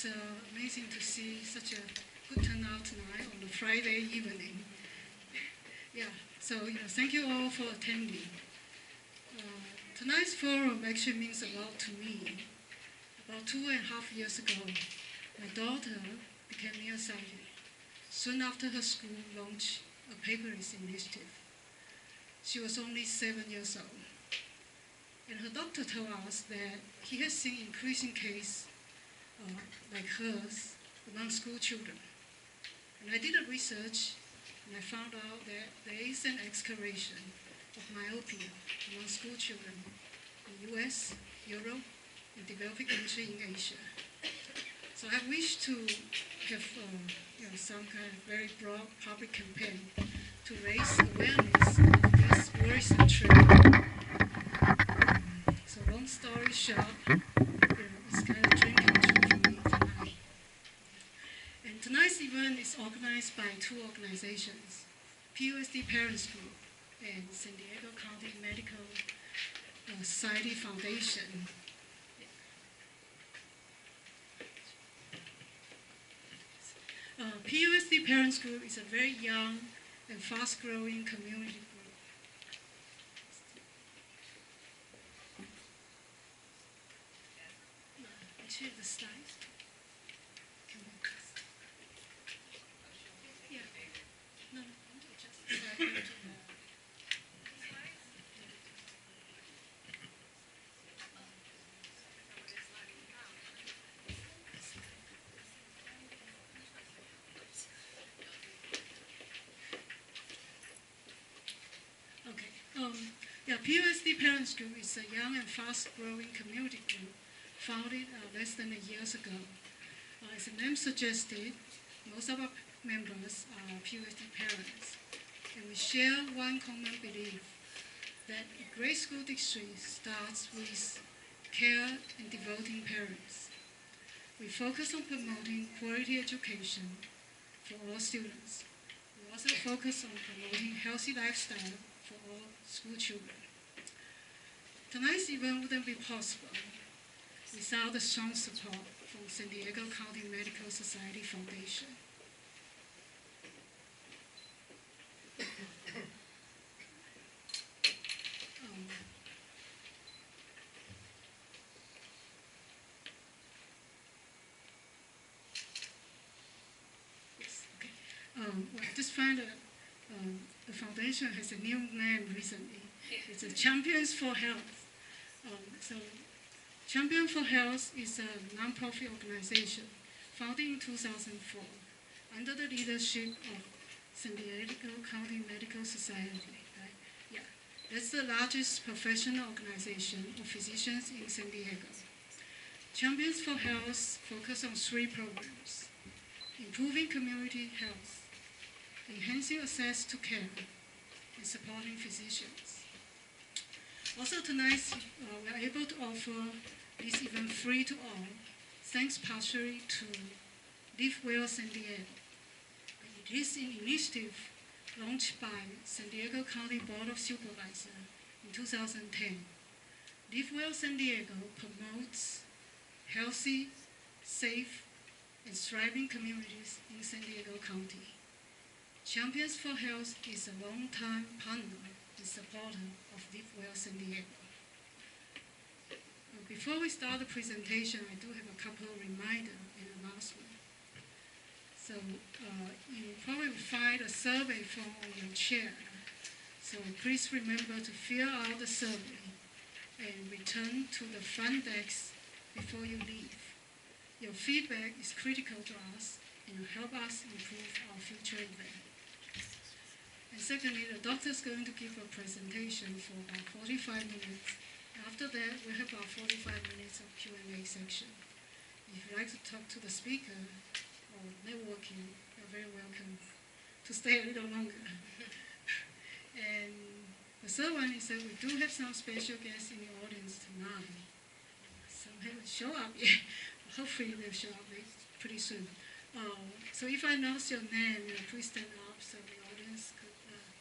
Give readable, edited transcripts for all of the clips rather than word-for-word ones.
It's amazing to see such a good turnout tonight on a Friday evening. Yeah, so thank you all for attending. Tonight's forum actually means a lot to me. About 2.5 years ago, my daughter became nearsighted. Soon after her school launched a paperless initiative. She was only 7 years old. And her doctor told us that he has seen increasing cases like hers among school children. And I did a research, and I found out that there is an escalation of myopia among school children in the US, Europe, and developing countries in Asia. So I wish to have some kind of very broad public campaign to raise awareness of this worrisome trend. So long story short, it's kind of dream come true for me tonight. And tonight's event is organized by two organizations, PUSD Parents Group and San Diego County Medical Society Foundation. PUSD Parents Group is a very young and fast-growing community group. Actually, the slides. Can we just? Yeah. No, just. PUSD Parents Group is a young and fast-growing community group founded less than a year ago. As the name suggested, most of our members are PUSD parents, and we share one common belief that a great school district starts with care and devoting parents. We focus on promoting quality education for all students. We also focus on promoting healthy lifestyle for all school children. Tonight's event wouldn't be possible without the strong support from San Diego County Medical Society Foundation. I just found the foundation has a new name recently. It's a Champions for Health. So Champion for Health is a nonprofit organization founded in 2004 under the leadership of San Diego County Medical Society. Right? Yeah, that's the largest professional organization of physicians in San Diego. Champions for Health focus on 3 programs: improving community health, enhancing access to care, and supporting physicians. Also tonight, we are able to offer this event free to all, thanks partially to Live Well San Diego. It is an initiative launched by San Diego County Board of Supervisors in 2010. Live Well San Diego promotes healthy, safe, and thriving communities in San Diego County. Champions for Health is a long-time partner and supporter of Live Well San Diego. Before we start the presentation, I do have a couple of reminders and announcements. So you probably will find a survey form on your chair. So please remember to fill out the survey and return to the front desk before you leave. Your feedback is critical to us and will help us improve our future event. And secondly, the doctor is going to give a presentation for about 45 minutes. After that, we'll have about 45 minutes of Q&A section. If you'd like to talk to the speaker or networking, you're very welcome to stay a little longer. And the third one is that we do have some special guests in the audience tonight. Some haven't shown up yet. Hopefully they'll show up pretty soon. So if I announce your name, please stand up so the audience could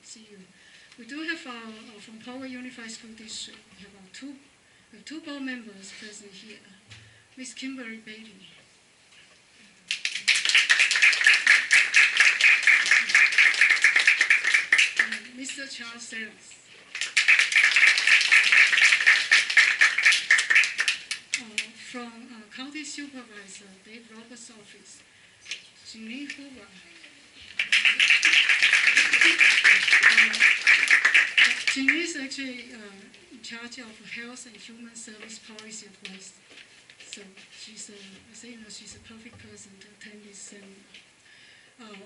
see you. We do have from Powell Unified School District, we have two board members present here. Miss Kimberly Bailey. Mr. Charles Sayers. From County Supervisor Dave Roberts' office, Ginny Hoover. Ginny is actually in charge of health and human service policy advice. So she's she's a perfect person to attend this seminar.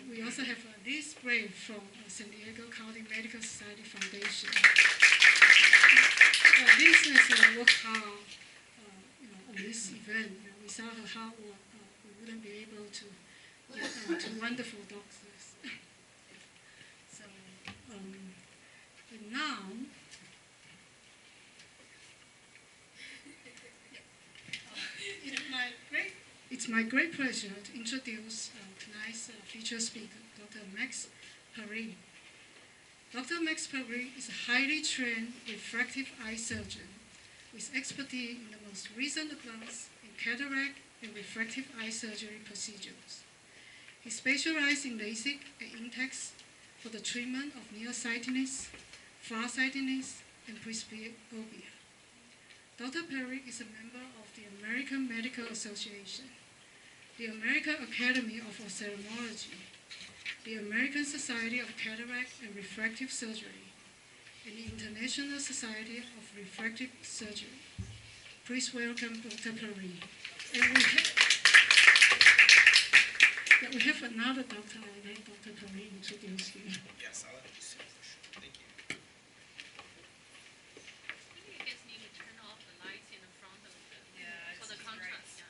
We also have Liz Brave from San Diego County Medical Society Foundation. Liz has worked hard on this event. Without her hard work, we wouldn't be able to get two wonderful doctors. So, and now, it's my great pleasure to introduce tonight's featured speaker, Dr. Max Perry. Dr. Max Perry is a highly trained refractive eye surgeon with expertise in the most recent advance in cataract and refractive eye surgery procedures. He specializes in LASIK and INTEX for the treatment of nearsightedness, farsightedness, and presbyopia. Dr. Perry is a member of the American Medical Association, the American Academy of Ophthalmology, the American Society of Cataract and Refractive Surgery, and the International Society of Refractive Surgery. Please welcome Dr. Perry. And we have another doctor. I'll let Dr. Perry introduce you. Yes, I'll let you say for sure. Thank you. You guys need to turn off the lights in the front of the for the contrast.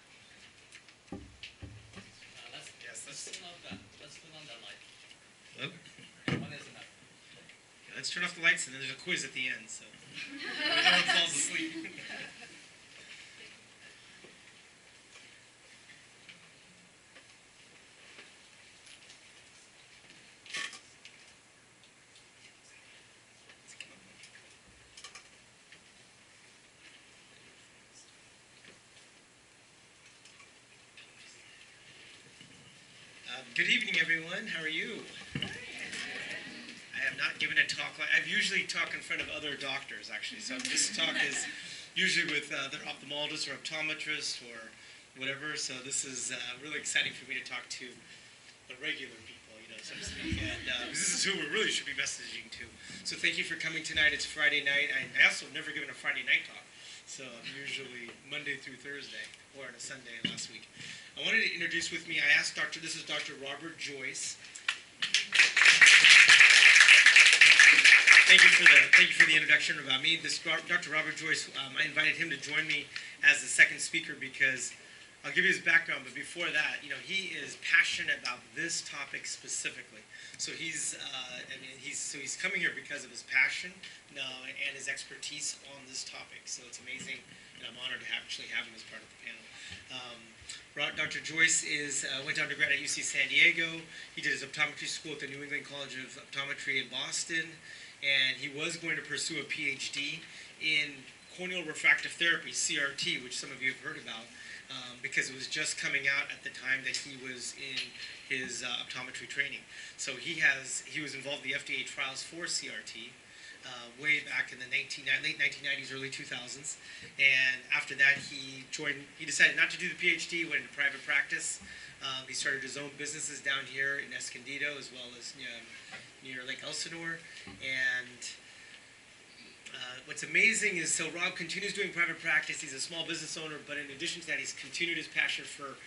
Let's turn on that light. Hello? One is enough. Yeah, let's turn off the lights, and then there's a quiz at the end, so no one falls asleep. Good evening, everyone. How are you? I have not given a talk. I've usually talk in front of other doctors, actually. So this talk is usually with their ophthalmologist or optometrist or whatever. So this is really exciting for me to talk to the regular people, so to speak. And this is who we really should be messaging to. So thank you for coming tonight. It's Friday night. I also have never given a Friday night talk. So I'm usually Monday through Thursday, or on a Sunday last week. I wanted to introduce with me, I asked this is Dr. Robert Joyce. Thank you for the introduction about me. This Dr. Robert Joyce, I invited him to join me as the second speaker because I'll give you his background, but before that, he is passionate about this topic specifically. So he's coming here because of his passion and his expertise on this topic. So it's amazing, and I'm honored to actually have him as part of the panel. Dr. Joyce went to undergrad at UC San Diego. He did his optometry school at the New England College of Optometry in Boston, and he was going to pursue a PhD in corneal refractive therapy, CRT, which some of you have heard about, because it was just coming out at the time that he was in his optometry training. So he was involved in the FDA trials for CRT way back in the late 1990s, early 2000s. And after that, he decided not to do the PhD, went into private practice. He started his own businesses down here in Escondido, as well as near Lake Elsinore. And what's amazing is, so Rob continues doing private practice. He's a small business owner, but in addition to that, he's continued his passion for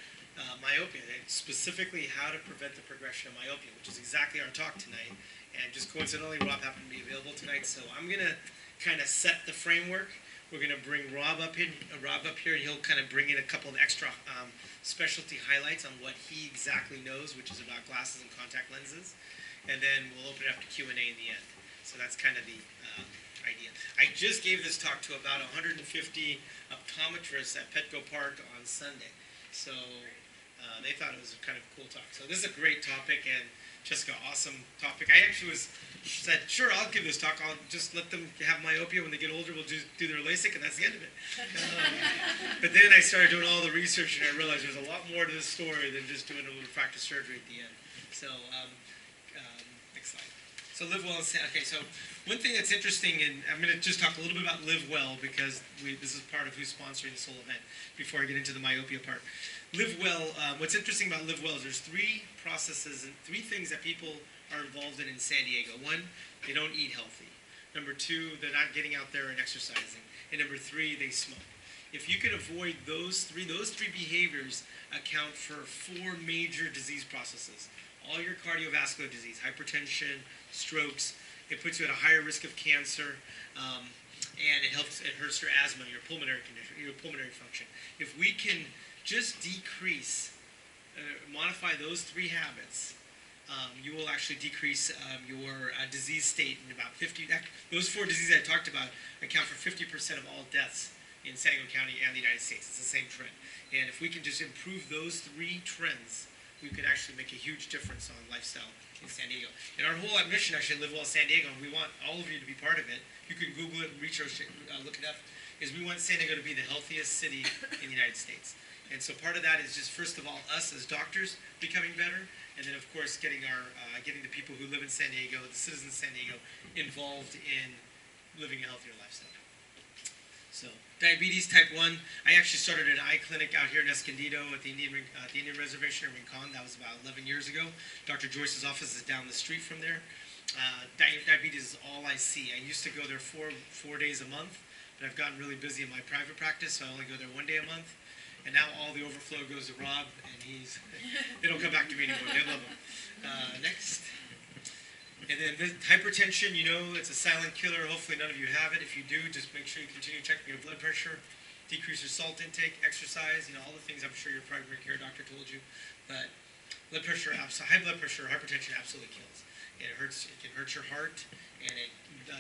myopia, specifically how to prevent the progression of myopia, which is exactly our talk tonight. And just coincidentally, Rob happened to be available tonight, so I'm going to kind of set the framework. We're going to bring Rob up here, and he'll kind of bring in a couple of extra specialty highlights on what he exactly knows, which is about glasses and contact lenses. And then we'll open it up to Q&A in the end. So that's kind of the idea. I just gave this talk to about 150 optometrists at Petco Park on Sunday. So they thought it was a kind of a cool talk. So this is a great topic, and Jessica, awesome topic. I actually said, sure, I'll give this talk. I'll just let them have myopia. When they get older, we'll just do their LASIK, and that's the end of it. But then I started doing all the research, and I realized there's a lot more to this story than just doing a refractive surgery at the end. So, next slide. So live well. Okay, so one thing that's interesting, and I'm going to just talk a little bit about live well because this is part of who's sponsoring this whole event. Before I get into the myopia part, live well. What's interesting about live well is there's 3 processes and 3 things that people are involved in San Diego. 1, they don't eat healthy. Number 2, they're not getting out there and exercising. And number 3, they smoke. If you can avoid those three behaviors account for 4 major disease processes. All your cardiovascular disease, hypertension, strokes, it puts you at a higher risk of cancer, and it hurts your asthma, your pulmonary condition, your pulmonary function. If we can just decrease, modify those 3 habits, you will actually decrease your disease state in about 50. Those 4 diseases I talked about account for 50% of all deaths in San Diego County and the United States. It's the same trend. And if we can just improve those 3 trends, we could actually make a huge difference on lifestyle in San Diego. And our whole mission, actually, Live Well San Diego, and we want all of you to be part of it. You can Google it and look it up. Is we want San Diego to be the healthiest city in the United States. And so part of that is just, first of all, us as doctors becoming better, and then, of course, getting the people who live in San Diego, the citizens of San Diego, involved in living a healthier lifestyle. So, diabetes type 1. I actually started an eye clinic out here in Escondido at the Indian Reservation in Rincon. That was about 11 years ago. Dr. Joyce's office is down the street from there. Diabetes is all I see. I used to go there 4 days a month, but I've gotten really busy in my private practice, so I only go there 1 day a month. And now all the overflow goes to Rob, and they don't come back to me anymore. They love him. Next. And then this hypertension, it's a silent killer. Hopefully none of you have it. If you do, just make sure you continue checking your blood pressure, decrease your salt intake, exercise, all the things I'm sure your primary care doctor told you. But high blood pressure, hypertension absolutely kills. It can hurt your heart, and it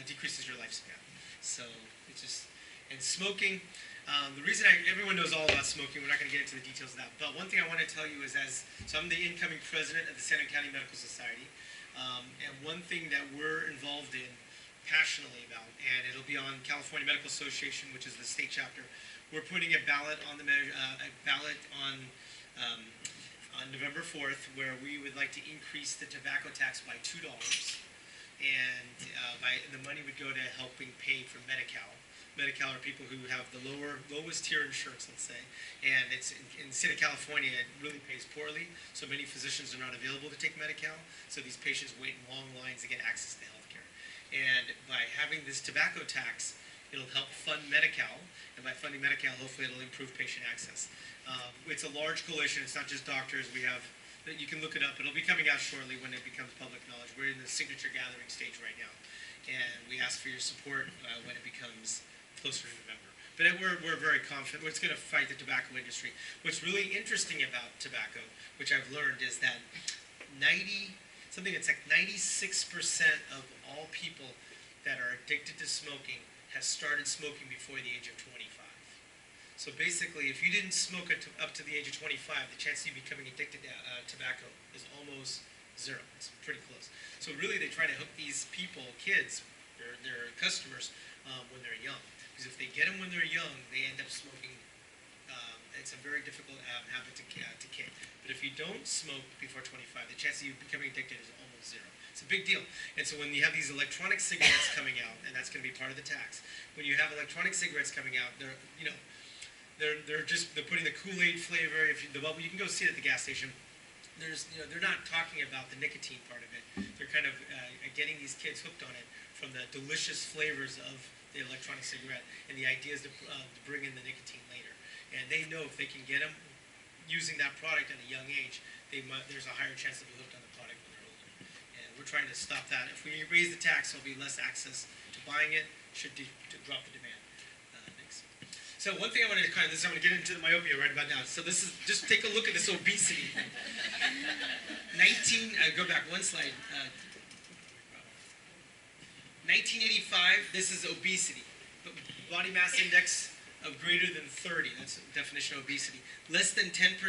decreases your lifespan. So it's just, and smoking. The reason everyone knows all about smoking, we're not going to get into the details of that. But one thing I want to tell you is, so I'm the incoming president of the San Diego County Medical Society. And one thing that we're involved in passionately about, and it'll be on California Medical Association, which is the state chapter, we're putting a ballot on on November 4th, where we would like to increase the tobacco tax by $2, and the money would go to helping pay for Medi-Cal. Medi-Cal are people who have the lowest tier insurance, let's say, and it's in the state of California, it really pays poorly, so many physicians are not available to take Medi-Cal, so these patients wait in long lines to get access to health care. And by having this tobacco tax, it'll help fund Medi-Cal, and by funding Medi-Cal, hopefully it'll improve patient access. It's a large coalition, it's not just doctors, you can look it up, it'll be coming out shortly when it becomes public knowledge. We're in the signature gathering stage right now, and we ask for your support when it becomes closer to November. But we're very confident. It's going to fight the tobacco industry. What's really interesting about tobacco, which I've learned, is that 96% of all people that are addicted to smoking have started smoking before the age of 25. So basically, if you didn't smoke up to the age of 25, the chance of you becoming addicted to tobacco is almost 0. It's pretty close. So really, they try to hook these people, kids, their customers, when they're young. Because if they get them when they're young, they end up smoking. It's a very difficult habit to kick. But if you don't smoke before 25, the chance of you becoming addicted is almost 0. It's a big deal. And so when you have these electronic cigarettes coming out, and that's going to be part of the tax, when you have electronic cigarettes coming out, they're putting the Kool-Aid flavor. The bubble, you can go see it at the gas station. They're not talking about the nicotine part of it. They're kind of getting these kids hooked on it from the delicious flavors of the electronic cigarette, and the idea is to bring in the nicotine later. And they know if they can get them using that product at a young age, there's a higher chance they'll be hooked on the product when they're older. And we're trying to stop that. If we raise the tax, there'll be less access to buying it, should drop the demand. Next. So one thing I want to I'm going to get into the myopia right about now. So this is, just take a look at this obesity. Go back one slide. 1985, this is obesity. Body mass index of greater than 30, that's the definition of obesity. Less than 10%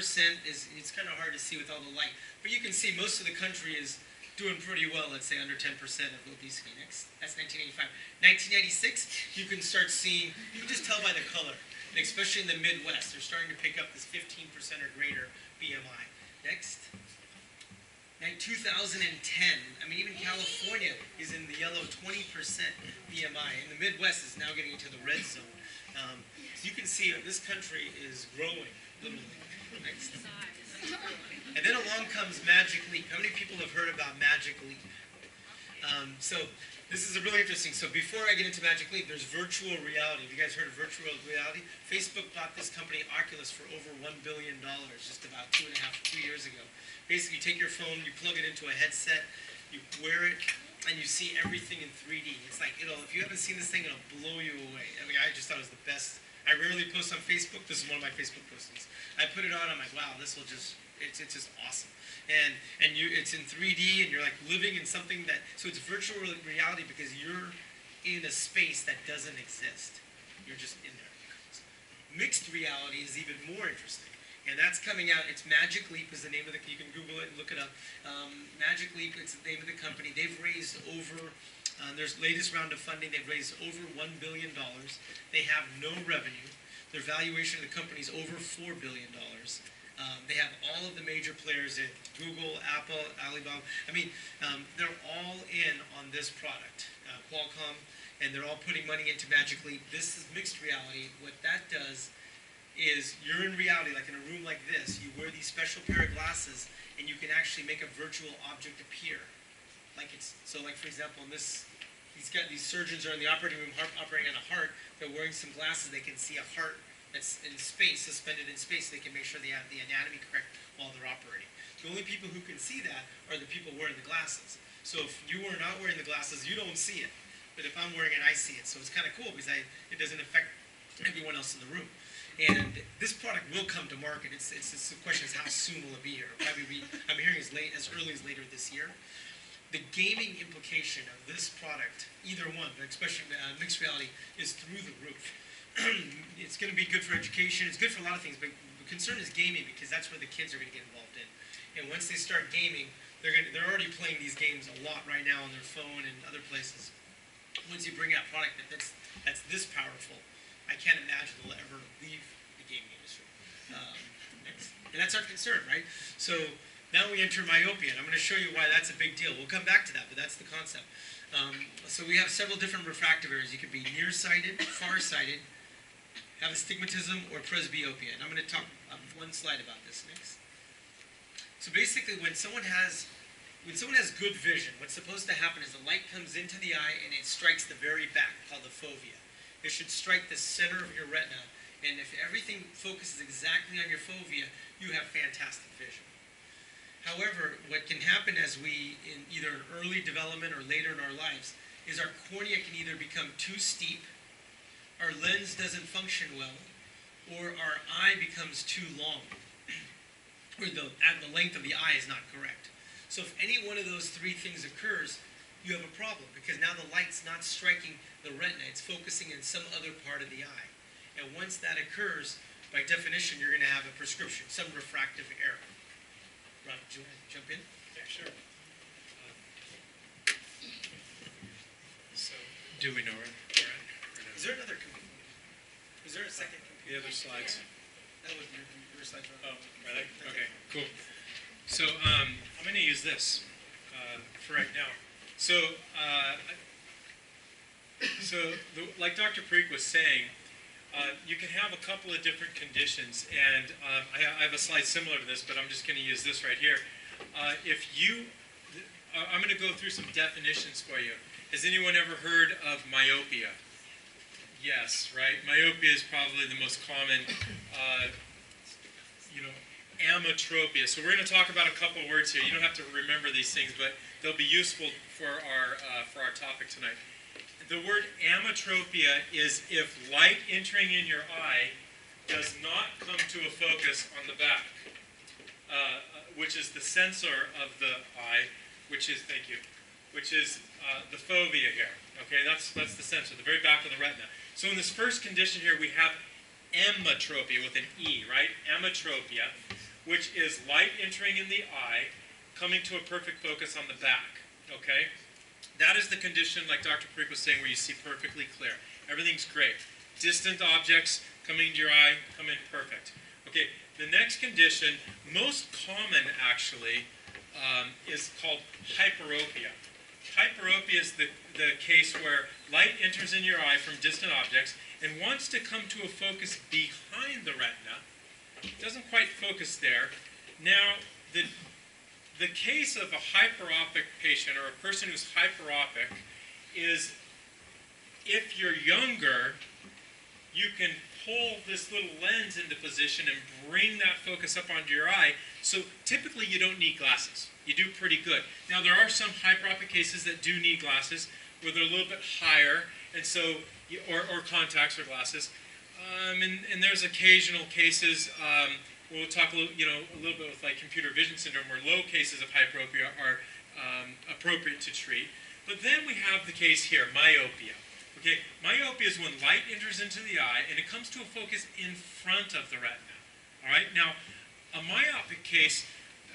it's kind of hard to see with all the light. But you can see most of the country is doing pretty well, let's say under 10% of obesity. Next, that's 1985. 1996, you can start seeing, you can just tell by the color, and especially in the Midwest, they're starting to pick up this 15% or greater BMI. Next. 2010, I mean, even California is in the yellow, 20% BMI, and the Midwest is now getting into the red zone. So you can see this country is growing, literally. Next. And then along comes Magic Leap. How many people have heard about Magic Leap? So this is really interesting. So before I get into Magic Leap, there's virtual reality. Have you guys heard of virtual reality? Facebook bought this company, Oculus, for over $1 billion just about 2 years ago. Basically, you take your phone, you plug it into a headset, you wear it, and you see everything in 3D. It's like, if you haven't seen this thing, it'll blow you away. I mean, I just thought it was the best. I rarely post on Facebook. This is one of my Facebook postings. I put it on, I'm like, wow, this will just, it's just awesome. And it's in 3D, and you're like living in something that, so it's virtual reality because you're in a space that doesn't exist. You're just in there. Mixed reality is even more interesting. And that's coming out. It's Magic Leap is the name of the, you can Google it and look it up. Magic Leap, it's the name of the company. They've raised over, their latest round of funding, they've raised over $1 billion. They have no revenue. Their valuation of the company is over $4 billion. They have all of the major players in Google, Apple, Alibaba. I mean, they're all in on this product, Qualcomm, and they're all putting money into Magic Leap. This is mixed reality. What that does is you're in reality, like in a room like this, you wear these special pair of glasses, and you can actually make a virtual object appear. Like for example, in this, these surgeons are in the operating room operating on a heart. They're wearing some glasses. They can see a heart that's in space, suspended in space. So they can make sure they have the anatomy correct while they're operating. The only people who can see that are the people wearing the glasses. So if you are not wearing the glasses, you don't see it. But if I'm wearing it, I see it. So it's kind of cool because it doesn't affect everyone else in the room. And this product will come to market. The question is how soon will it be here? Probably I'm hearing as early as later this year. The gaming implication of this product, either one, but especially mixed reality, is through the roof. It's going to be good for education. It's good for a lot of things, but the concern is gaming because that's where the kids are going to get involved in. And once they start gaming, they're already playing these games a lot right now on their phone and other places. Once you bring out a product that's this powerful, I can't imagine they'll ever leave the gaming industry. And that's our concern, right? So now we enter myopia, and I'm going to show you why that's a big deal. We'll come back to that, but that's the concept. So we have several different refractive areas. You could be nearsighted, farsighted, have astigmatism, or presbyopia. And I'm going to talk one slide about this next. So basically, when someone has good vision, what's supposed to happen is the light comes into the eye and it strikes the very back, called the fovea. It should strike the center of your retina, and if everything focuses exactly on your fovea, you have fantastic vision. However, what can happen as we, in either an early development or later in our lives, is our cornea can either become too steep, our lens doesn't function well, or our eye becomes too long, or the length of the eye is not correct. So if any one of those three things occurs, you have a problem, because now the light's not striking the retina, it's focusing in some other part of the eye. And once that occurs, by definition, you're going to have a prescription, some refractive error. Rob, do you want to jump in? Yeah, sure. So, do we know where we're at? Is there another computer? Is there a second computer? The other slides? That was your slides. Oh, really? Okay, cool. So, I'm going to use this for right now. So, like Dr. Parikh was saying, you can have a couple of different conditions, and I have a slide similar to this, but I'm just going to use this right here. I'm going to go through some definitions for you. Has anyone ever heard of myopia? Yes, right? Myopia is probably the most common, ametropia. So we're going to talk about a couple words here. You don't have to remember these things, but they'll be useful for our topic tonight. The word ametropia is if light entering in your eye does not come to a focus on the back, which is the sensor of the eye, which is the fovea here. Okay, that's the sensor, the very back of the retina. So in this first condition here, we have emetropia with an E, right? Emetropia, which is light entering in the eye, coming to a perfect focus on the back. Okay, that is the condition, like Dr. Parikh was saying, where you see perfectly clear. Everything's great. Distant objects coming to your eye come in perfect. Okay, the next condition, most common actually, is called hyperopia. Hyperopia is the case where light enters in your eye from distant objects and wants to come to a focus behind the retina. It doesn't quite focus there. Now, the case of a hyperopic patient or a person who's hyperopic is if you're younger, you can pull this little lens into position and bring that focus up onto your eye. So typically you don't need glasses. You do pretty good. Now there are some hyperopic cases that do need glasses where they're a little bit higher, and so or contacts or glasses. And there's occasional cases. We'll talk a little bit with like computer vision syndrome, where low cases of hyperopia are appropriate to treat. But then we have the case here, myopia. Okay, myopia is when light enters into the eye and it comes to a focus in front of the retina. All right, now a myopic case,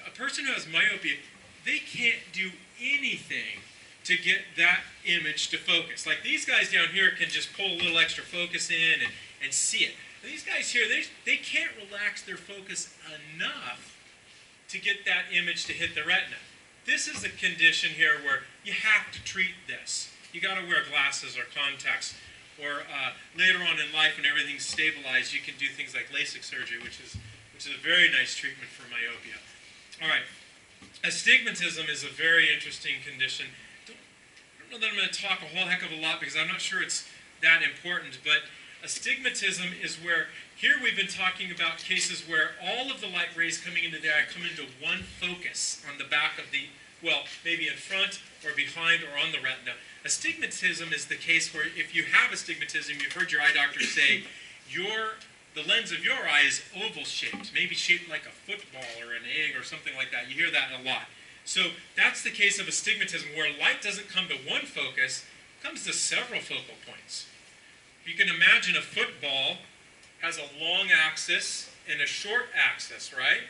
a person who has myopia, they can't do anything to get that image to focus. Like these guys down here can just pull a little extra focus in and see it. These guys here, they can't relax their focus enough to get that image to hit the retina. This is a condition here where you have to treat this. You got to wear glasses or contacts, or later on in life when everything's stabilized, you can do things like LASIK surgery, which is a very nice treatment for myopia. All right, astigmatism is a very interesting condition. I don't know that I'm going to talk a whole heck of a lot because I'm not sure it's that important, but astigmatism is where, here we've been talking about cases where all of the light rays coming into the eye come into one focus on the back of the, well, maybe in front or behind or on the retina. Astigmatism is the case where if you have astigmatism, you've heard your eye doctor say, the lens of your eye is oval-shaped, maybe shaped like a football or an egg or something like that. You hear that a lot. So that's the case of astigmatism, where light doesn't come to one focus, it comes to several focal points. You can imagine a football has a long axis and a short axis, right?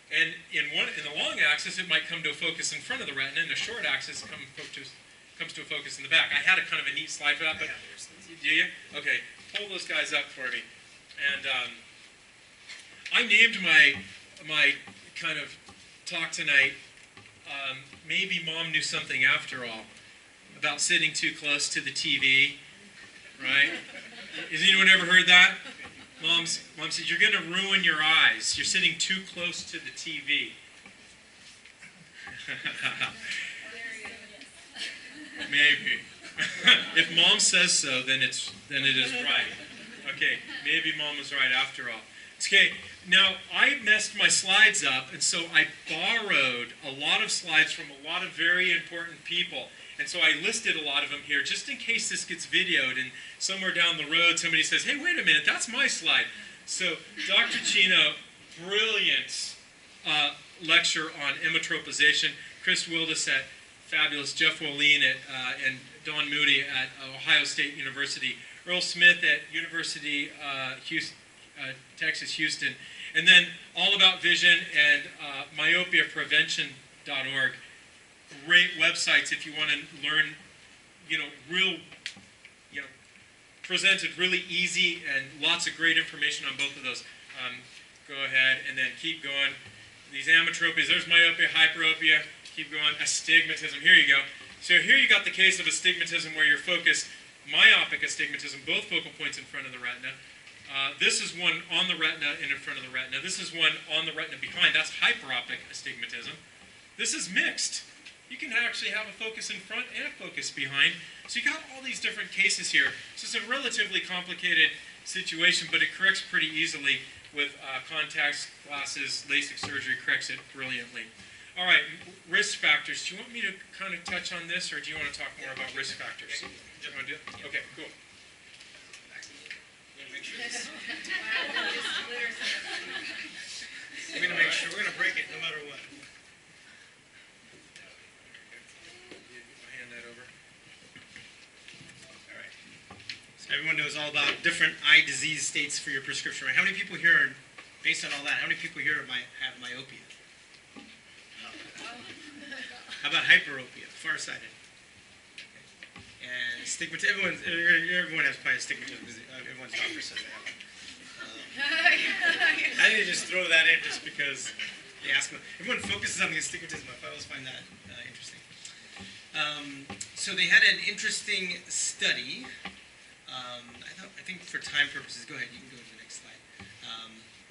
And in the long axis, it might come to a focus in front of the retina, and the short axis comes to a focus in the back. I had a kind of a neat slide for that, but do you? Okay, pull those guys up for me. And I named my kind of talk tonight, maybe Mom knew something after all, about sitting too close to the TV, right? Has anyone ever heard that? Mom said, you're going to ruin your eyes. You're sitting too close to the TV. Maybe. If Mom says so, then it is right. Okay, maybe Mom was right after all. Okay, now I messed my slides up, and so I borrowed a lot of slides from a lot of very important people. And so I listed a lot of them here, just in case this gets videoed and somewhere down the road somebody says, hey, wait a minute, that's my slide. So Dr. Chino, brilliant lecture on emmetropization. Chris Wildesett, fabulous. Jeff Wolin and Don Moody at Ohio State University. Earl Smith at University Texas Houston. And then All About Vision and myopiaprevention.org. Great websites if you want to learn, presented really easy and lots of great information on both of those. Go ahead and then keep going. These ametropias, there's myopia, hyperopia, keep going, astigmatism, here you go. So here you got the case of astigmatism where you're focused, myopic astigmatism, both focal points in front of the retina. This is one on the retina and in front of the retina. This is one on the retina behind. That's hyperopic astigmatism. This is mixed. You can actually have a focus in front and a focus behind. So you got all these different cases here. So it's a relatively complicated situation, but it corrects pretty easily with contacts, glasses, LASIK surgery corrects it brilliantly. All right, risk factors. Do you want me to kind of touch on this, or do you want to talk more about risk factors? Do you want to do it? Okay, cool. We're going to make sure, we're going to break it no matter what. Hand that over. All right. So everyone knows all about different eye disease states for your prescription, right? How many people here, are, based on all that, how many people here have myopia? How about hyperopia, farsighted? Okay. And astigmatism, everyone has probably astigmatism because everyone's doctor says they have it. I need to just throw that in just because they ask about. Everyone focuses on the astigmatism. I always find that interesting. So they had an interesting study. I think for time purposes, go ahead. You can go to the next slide.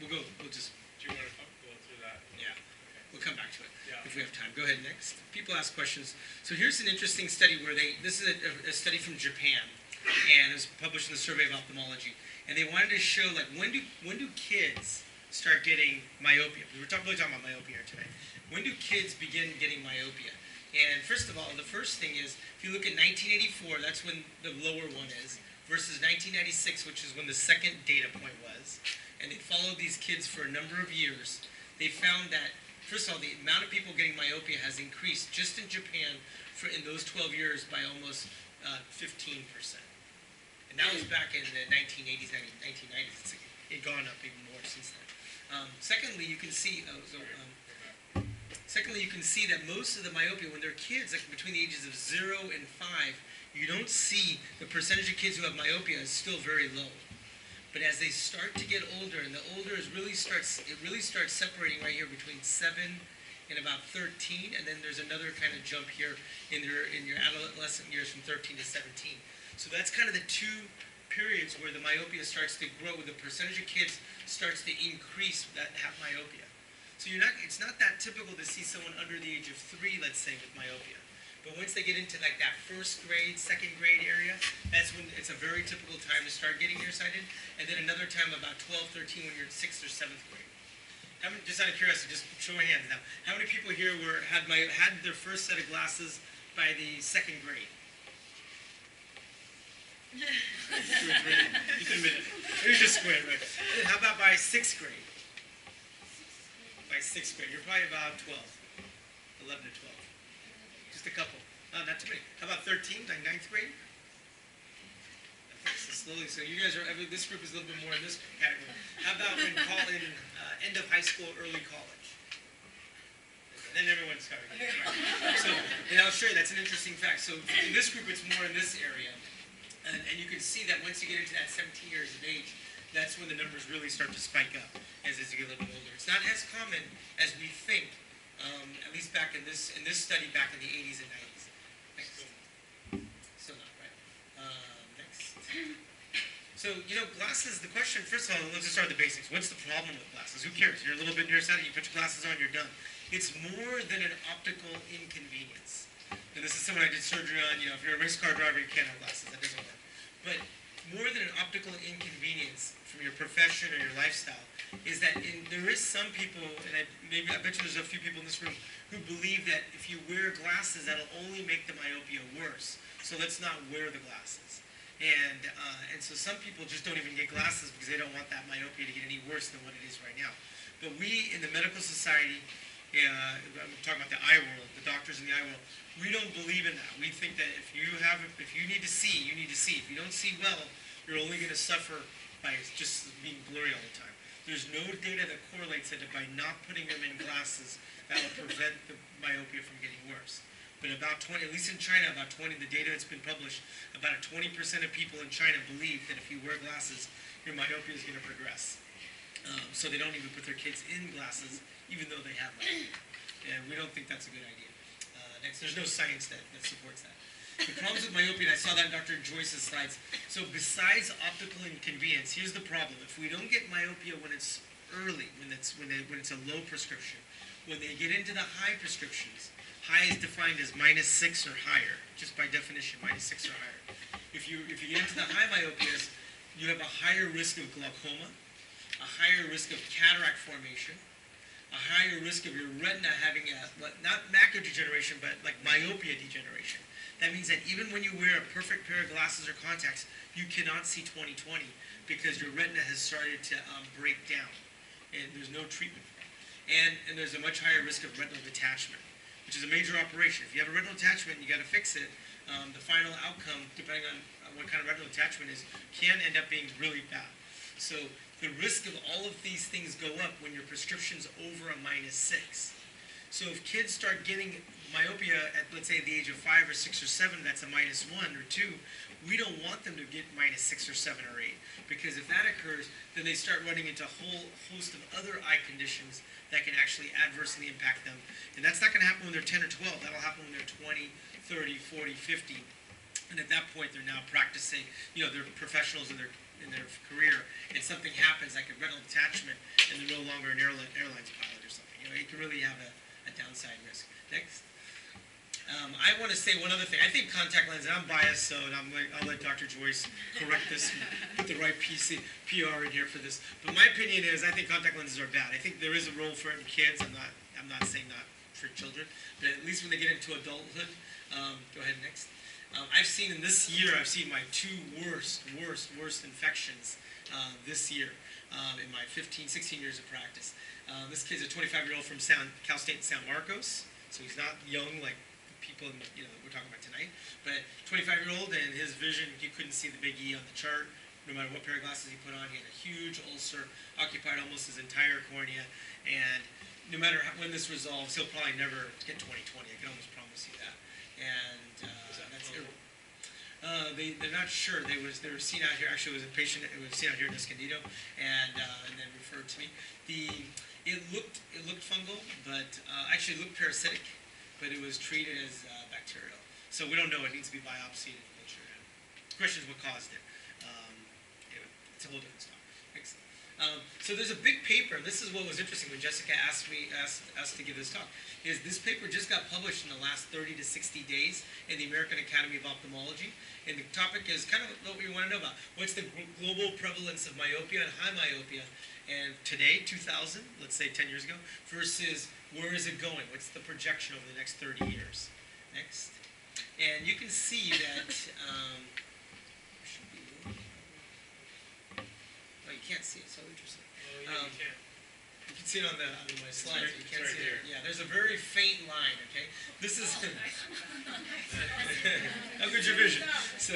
We'll just. Do you want to go through that? Yeah. Okay. We'll come back to it Yeah. if we have time. Go ahead next. People ask questions. So here's an interesting study where this is a study from Japan, and it was published in the Survey of Ophthalmology, and they wanted to show like when do kids start getting myopia? We're really talking about myopia here today. When do kids begin getting myopia? And first of all, the first thing is if you look at 1984, that's when the lower one is, versus 1996, which is when the second data point was, and they followed these kids for a number of years. They found that, first of all, the amount of people getting myopia has increased just in Japan in those 12 years by almost 15%. And that was back in the 1980s, 1990s. It's gone up even more since then. Secondly, you can see that most of the myopia, when they're kids, like between the ages of 0 and 5, you don't see the percentage of kids who have myopia is still very low. But as they start to get older, and the older it really starts separating right here between 7 and about 13, and then there's another kind of jump here in your adolescent years from 13 to 17. So that's kind of the two periods where the myopia starts to grow, where the percentage of kids starts to increase that have myopia. So it's not that typical to see someone under the age of 3, let's say, with myopia. But once they get into like that first grade, second grade area, that's when it's a very typical time to start getting nearsighted. And then another time about 12, 13 when you're in 6th or 7th grade. Just out of curiosity, just show of hands now. How many people here had their first set of glasses by the 2nd grade? 2 or 3. You can admit it. Here's just square, right? How about by 6th grade? By 6th grade, you're probably about 12, 11 to 12. Just a couple. Not too many. How about 13, like 9th grade? So slowly, so you guys this group is a little bit more in this category. How about in end of high school, early college? And then everyone's coming. Right. So, and I'll show you, that's an interesting fact. So in this group, it's more in this area. And you can see that once you get into that 17 years of age, that's when the numbers really start to spike up as you get a little bit older. It's not as common as we think, at least back in this study back in the 80s and 90s. Next. Still not, right? Next. So, glasses, the question, first of all, let's just start with the basics. What's the problem with glasses? Who cares? You're a little bit nearsighted, you put your glasses on, you're done. It's more than an optical inconvenience. And this is someone I did surgery on, if you're a race car driver, you can't have glasses, that doesn't work. But more than an optical inconvenience from your profession or your lifestyle is that there is some people, and I bet you there's a few people in this room who believe that if you wear glasses, that'll only make the myopia worse. So let's not wear the glasses. And so some people just don't even get glasses because they don't want that myopia to get any worse than what it is right now. But we in the medical society, I'm talking about the eye world, the doctors in the eye world, we don't believe in that. We think that if you need to see, you need to see. If you don't see well, you're only going to suffer by just being blurry all the time. There's no data that correlates that by not putting them in glasses, that will prevent the myopia from getting worse. But about 20, at least in China, the data that's been published, about 20% of people in China believe that if you wear glasses, your myopia is going to progress. So they don't even put their kids in glasses, even though they have myopia. And we don't think that's a good idea. Next, there's no science that supports that. The problems with myopia, and I saw that in Dr. Joyce's slides. So besides optical inconvenience, here's the problem. If we don't get myopia when it's early, when it's a low prescription, when they get into the high prescriptions, high is defined as -6 or higher, just by definition, -6 or higher. If you get into the high myopias, you have a higher risk of glaucoma, a higher risk of cataract formation, a higher risk of your retina having not macular degeneration, but like myopia degeneration. That means that even when you wear a perfect pair of glasses or contacts, you cannot see 20/20 because your retina has started to break down, and there's no treatment for it. And there's a much higher risk of retinal detachment, which is a major operation. If you have a retinal detachment and you got to fix it, the final outcome, depending on what kind of retinal detachment is, can end up being really bad. So the risk of all of these things go up when your prescription's over a -6. So if kids start getting myopia at, let's say, the age of 5 or 6 or 7, that's a -1 or 2, we don't want them to get -6 or 7 or 8. Because if that occurs, then they start running into a whole host of other eye conditions that can actually adversely impact them. And that's not going to happen when they're 10 or 12. That'll happen when they're 20, 30, 40, 50. And at that point, they're now practicing, they're professionals in their career, and something happens like a retinal detachment, and they're no longer an airlines pilot or something. It can really have a downside risk. Next. I want to say one other thing. I think contact lenses, and I'm biased, so I'll let Dr. Joyce correct this and put the right PR in here for this. But my opinion is I think contact lenses are bad. I think there is a role for it in kids. I'm not saying not for children, but at least when they get into adulthood. Go ahead, next. I've seen in this year, my 2 worst infections this year in my 16 years of practice. This kid's a 25-year-old from Cal State San Marcos, so he's not young like people we're talking about tonight, but 25-year-old, and his vision, he couldn't see the big E on the chart. No matter what pair of glasses he put on, he had a huge ulcer, occupied almost his entire cornea, and no matter when this resolves, he'll probably never get 20/20. I can almost promise you that. And they're not sure. They were seen out here. Actually, it was a patient. It was seen out here in Escondido, and then referred to me. It looked fungal, but actually it looked parasitic, but it was treated as bacterial. So we don't know. It needs to be biopsied and make sure. The question is what caused it. It's a whole different story. Next. So there's a big paper. This is what was interesting when Jessica asked us to give this talk. Is this paper just got published in the last 30 to 60 days in the American Academy of Ophthalmology, and the topic is kind of what we want to know about. What's the global prevalence of myopia and high myopia, and today, 2000, let's say 10 years ago, versus where is it going? What's the projection over the next 30 years? Next. And you can see that, oh, you can't see it, so interesting. Oh, yeah, you can. You can see it on my slides. You can't right see there. it. Yeah, there's a very faint line. Okay, this is how good's your vision? So,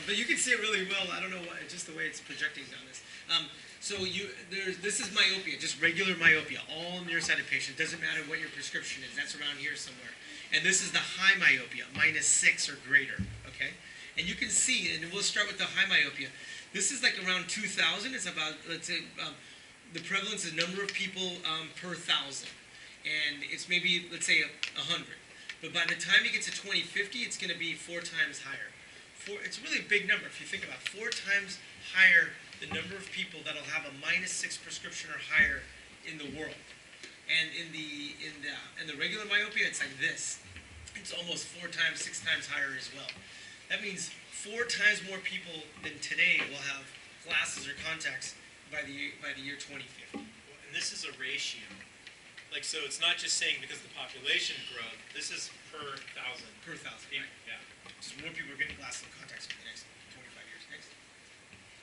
but you can see it really well. I don't know why, just the way it's projecting on this. This is myopia, just regular myopia, all nearsighted patients. Doesn't matter what your prescription is. That's around here somewhere. And this is the high myopia, -6 or greater. Okay, and you can see, and we'll start with the high myopia. This is like around 2,000. It's about, let's say, the prevalence is number of people per 1,000. And it's maybe, let's say, 100. But by the time you get to 2050, it's going to be 4 times higher. It's a really big number if you think about it. 4 times higher the number of people that'll have a -6 prescription or higher in the world. And in the regular myopia, it's like this. It's almost 4 times, 6 times higher as well. That means 4 times more people than today will have glasses or contacts by the year 2050. And this is a ratio. Like, so it's not just saying because of the population growth. This is per 1,000. Per 1,000, right? Yeah. Just more people are getting glasses and contacts for the next 25 years. Next.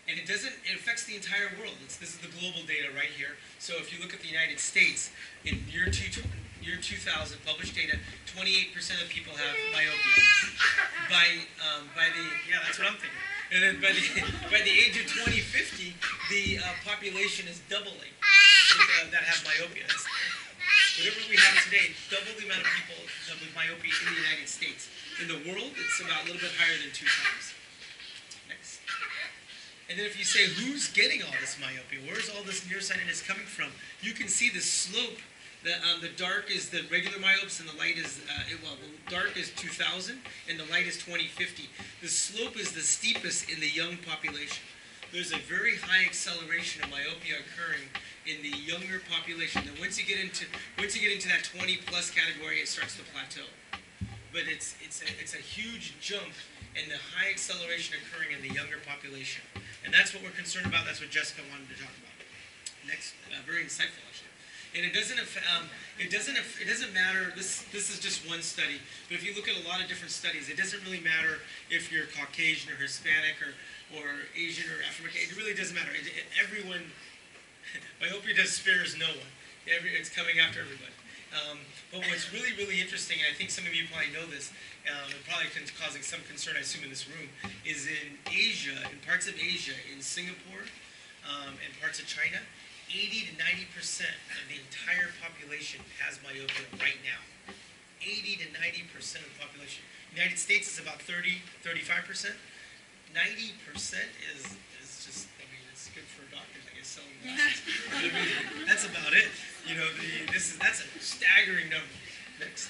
And it affects the entire world. This is the global data right here. So if you look at the United States, in year 2000, published data, 28% of people have myopia. That's what I'm thinking. And then by the age of 2050, the population is doubling that have myopia. Whatever we have today, double the amount of people with myopia in the United States. In the world, it's about a little bit higher than 2 times. Next. And then if you say, who's getting all this myopia? Where's all this nearsightedness coming from? You can see the slope. The dark is the regular myopes, and the light is, the dark is 2000, and the light is 2050. The slope is the steepest in the young population. There's a very high acceleration of myopia occurring in the younger population. And once you get into that 20+ category, it starts to plateau. But it's a huge jump in the high acceleration occurring in the younger population, and that's what we're concerned about. That's what Jessica wanted to talk about. Next, very insightful actually. And it doesn't matter. This is just one study, but if you look at a lot of different studies, it doesn't really matter if you're Caucasian or Hispanic or Asian or African. It really doesn't matter. Everyone, myopia spares no one. It's coming after everybody. But what's really, really interesting, and I think some of you probably know this, and probably causing some concern, I assume, in this room, is in Asia, in parts of Asia, in Singapore, and parts of China, 80 to 90% of the entire population population has myopia right now. 80 to 90% of the population. United States is about 35%. 90% is just, I mean, it's good for doctors, I guess, selling glasses. I mean, that's about it. You know, that's a staggering number. Next.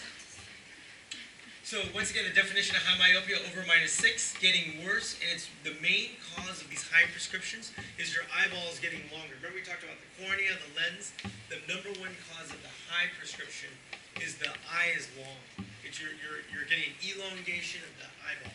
So once again, the definition of high myopia over -6, getting worse, and it's the main cause of these high prescriptions is your eyeballs getting longer. Remember we talked about the cornea, the lens? The number one cause of the high prescription is the eye is long. It's you're getting elongation of the eyeball.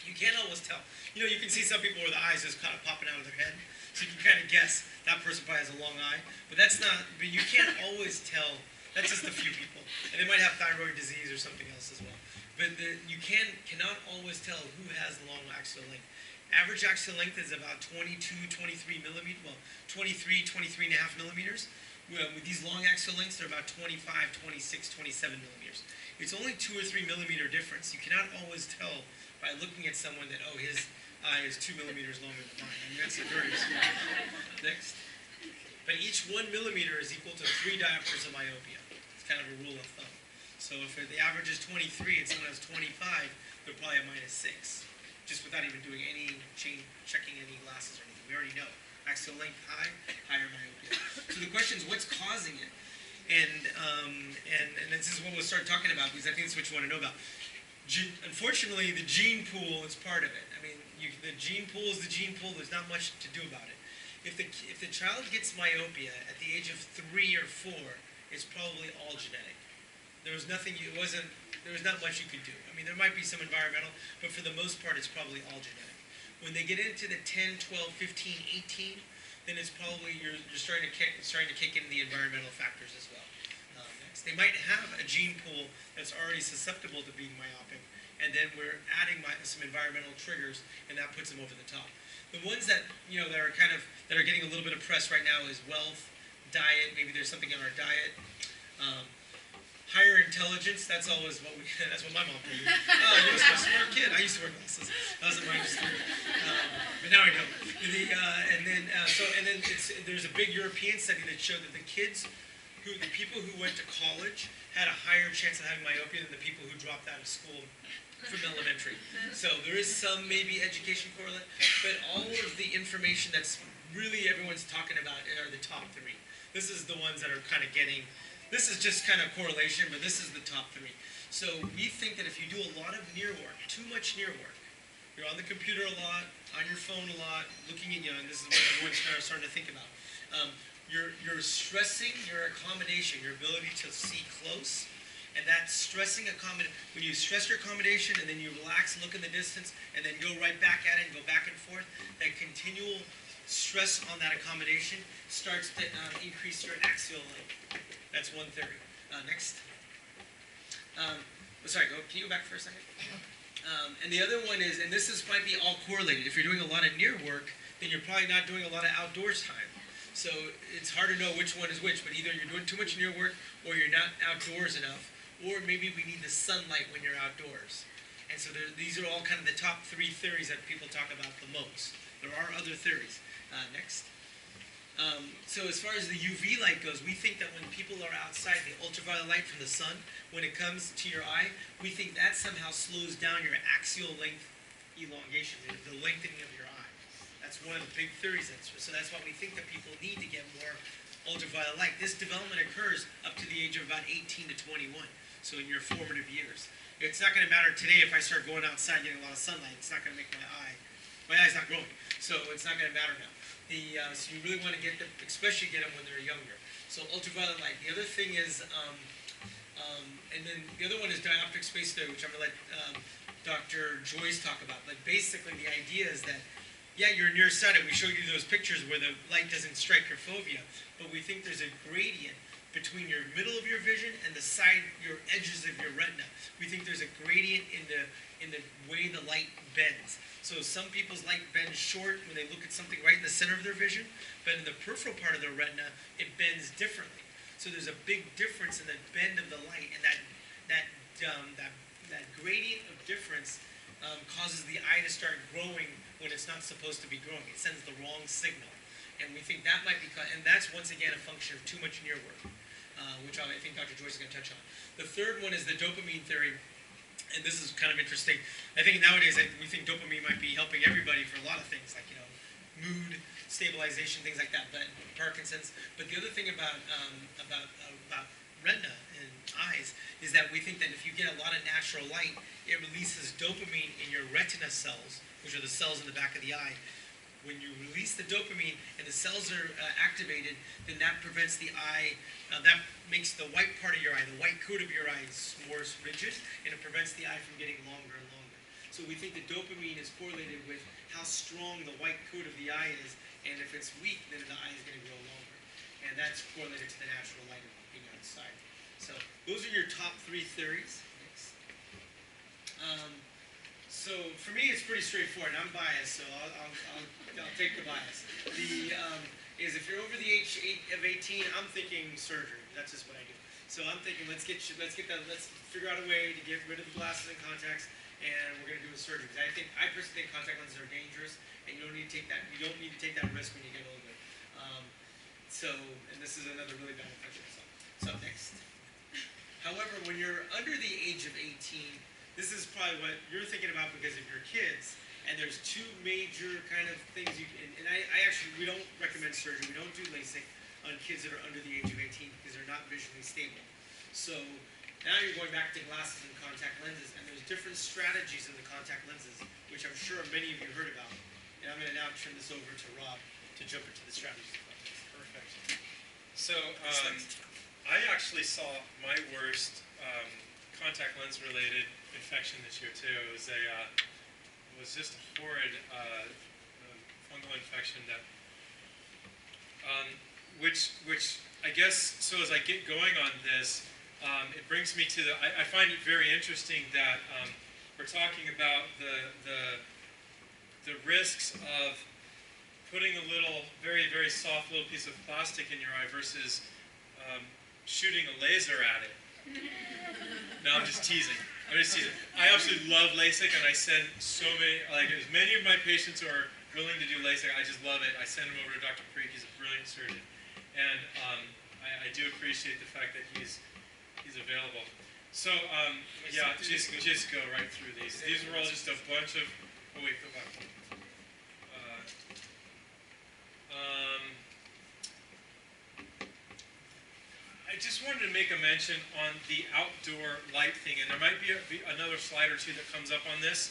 You can't always tell. You know, you can see some people where the eyes just kind of popping out of their head, so you can kind of guess that person probably has a long eye. But that's not. But you can't always tell. That's just a few people, and they might have thyroid disease or something else as well. But you cannot always tell who has long axial length. Average axial length is about 22, 23 millimeters. Well, 23, 23 and a half millimeters. With these long axial lengths, they're about 25, 26, 27 millimeters. It's only 2 or 3 millimeter difference. You cannot always tell by looking at someone that, oh, his eye is 2 millimeters longer than mine. I mean, that's a very small. Next. But each 1 millimeter is equal to 3 diopters of myopia. It's kind of a rule of thumb. So if the average is 23 and someone has 25, they're probably a -6, just without even doing any checking any glasses or anything. We already know. Axial length high, higher myopia. So the question is, what's causing it? And this is what we'll start talking about, because I think it's what you want to know about. Unfortunately, the gene pool is part of it. I mean, the gene pool is the gene pool. There's not much to do about it. If the child gets myopia at the age of 3 or 4, it's probably all genetic. There was not much you could do. I mean, there might be some environmental, but for the most part, it's probably all genetic. When they get into the 10, 12, 15, 18, then it's probably you're starting to kick in the environmental factors as well. Next, they might have a gene pool that's already susceptible to being myopic, and then we're adding some environmental triggers, and that puts them over the top. The ones that that are getting a little bit of press right now is wealth, diet. Maybe there's something in our diet. Higher intelligence, that's always that's what my mom told me. Oh, you're just a smart kid. I used to wear glasses. That wasn't my experience. But now I don't. There's a big European study that showed that the people who went to college had a higher chance of having myopia than the people who dropped out of school from elementary. So there is some maybe education correlate, but all of the information that's really everyone's talking about are the top 3. This is the ones that are kind of getting. This is just kind of correlation, but this is the top 3. So we think that if you do a lot of near work, too much near work, you're on the computer a lot, on your phone a lot, looking at and this is what everyone's starting to think about. You're stressing your accommodation, your ability to see close, and that stressing accommodation. When you stress your accommodation and then you relax, look in the distance, and then go right back at it and go back and forth, that continual stress on that accommodation starts to increase your axial length. That's one theory. Next. Can you go back for a second? And the other one is, and this might be all correlated. If you're doing a lot of near work, then you're probably not doing a lot of outdoors time. So it's hard to know which one is which, but either you're doing too much near work, or you're not outdoors enough, or maybe we need the sunlight when you're outdoors. And so these are all kind of the top 3 theories that people talk about the most. There are other theories. Next. So as far as the UV light goes, we think that when people are outside, the ultraviolet light from the sun, when it comes to your eye, we think that somehow slows down your axial length elongation, the lengthening of your eye. That's one of the big theories. So that's why we think that people need to get more ultraviolet light. This development occurs up to the age of about 18 to 21, so in your formative years. It's not going to matter today if I start going outside getting a lot of sunlight. It's not going to make my eye's not growing, so it's not going to matter now. So you really want to get them, especially get them when they're younger. So ultraviolet light. The other thing is, and then the other one is dioptric space theory, which I'm going to let Dr. Joyce talk about. But basically the idea is that, yeah, you're nearsighted. We showed you those pictures where the light doesn't strike your fovea, but we think there's a gradient between your middle of your vision and your edges of your retina. We think there's a gradient in the way the light bends. So some people's light bends short when they look at something right in the center of their vision, but in the peripheral part of their retina, it bends differently. So there's a big difference in the bend of the light, and that gradient of difference causes the eye to start growing when it's not supposed to be growing. It sends the wrong signal. And we think that might be, and that's once again a function of too much near work, which which I think Dr. Joyce is going to touch on. The third one is the dopamine theory, and this is kind of interesting. I think nowadays we think dopamine might be helping everybody for a lot of things, like mood stabilization, things like that, but Parkinson's. But the other thing about retina and eyes is that we think that if you get a lot of natural light, it releases dopamine in your retina cells, which are the cells in the back of the eye. When you release the dopamine and the cells are activated, then that prevents the eye, that makes the white part of your eye, the white coat of your eye, more rigid, and it prevents the eye from getting longer and longer. So we think that dopamine is correlated with how strong the white coat of the eye is, and if it's weak, then the eye is going to grow longer. And that's correlated to the natural light of being outside. So those are your top 3 theories. Next. So for me, it's pretty straightforward. I'm biased, so I'll take the bias. Is if you're over the age of 18, I'm thinking surgery. That's just what I do. So I'm thinking let's figure out a way to get rid of the glasses and contacts, and we're going to do a surgery. Because I personally think contact lenses are dangerous, and you don't need to take that. You don't need to take that risk when you get older. And this is another really bad infection. So next. However, when you're under the age of 18, this is probably what you're thinking about because of your kids. And there's 2 major kind of things we don't recommend surgery. We don't do LASIK on kids that are under the age of 18 because they're not visually stable. So now you're going back to glasses and contact lenses, and there's different strategies in the contact lenses, which I'm sure many of you heard about. And I'm going to now turn this over to Rob to jump into the strategies. Perfect. So I actually saw my worst contact lens related infection this year too. It was just a horrid fungal infection that which I guess, so as I get going on this, it brings me to I find it very interesting that we're talking about the risks of putting a very, very soft little piece of plastic in your eye versus shooting a laser at it. No, I'm just teasing. I absolutely love LASIK, and I send so many, as many of my patients who are willing to do LASIK, I just love it. I send them over to Dr. Parikh. He's a brilliant surgeon. And I do appreciate the fact that he's available. So, yeah, just go right through these. These were all just a bunch of, oh wait, go back. I just wanted to make a mention on the outdoor light thing, and there might be another slide or two that comes up on this.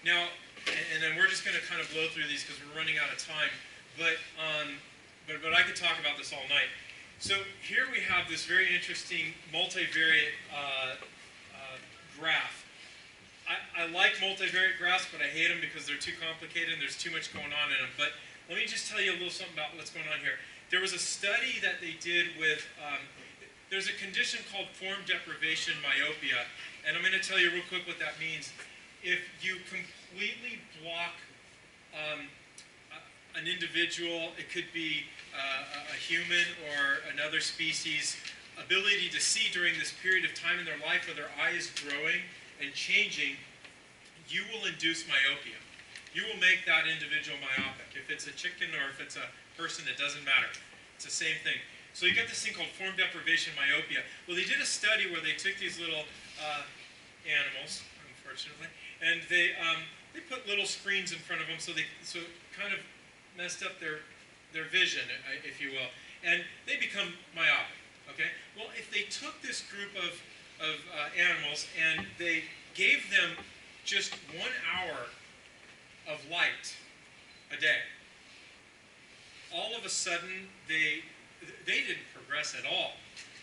Now, and then we're just going to kind of blow through these because we're running out of time, but I could talk about this all night. So here we have this very interesting multivariate graph. I like multivariate graphs, but I hate them because they're too complicated and there's too much going on in them. But let me just tell you a little something about what's going on here. There was a study that they did with, there's a condition called form deprivation myopia, and I'm going to tell you real quick what that means. If you completely block an individual, it could be a human or another species, ability to see during this period of time in their life where their eye is growing and changing, you will induce myopia. You will make that individual myopic. If it's a chicken or if it's a person, it doesn't matter. It's the same thing. So you get this thing called form deprivation myopia. Well, they did a study where they took these little animals, unfortunately, and they put little screens in front of them so it kind of messed up their vision, if you will, and they become myopic. Okay. Well, if they took this group of animals and they gave them just 1 hour of light a day, all of a sudden they didn't progress at all.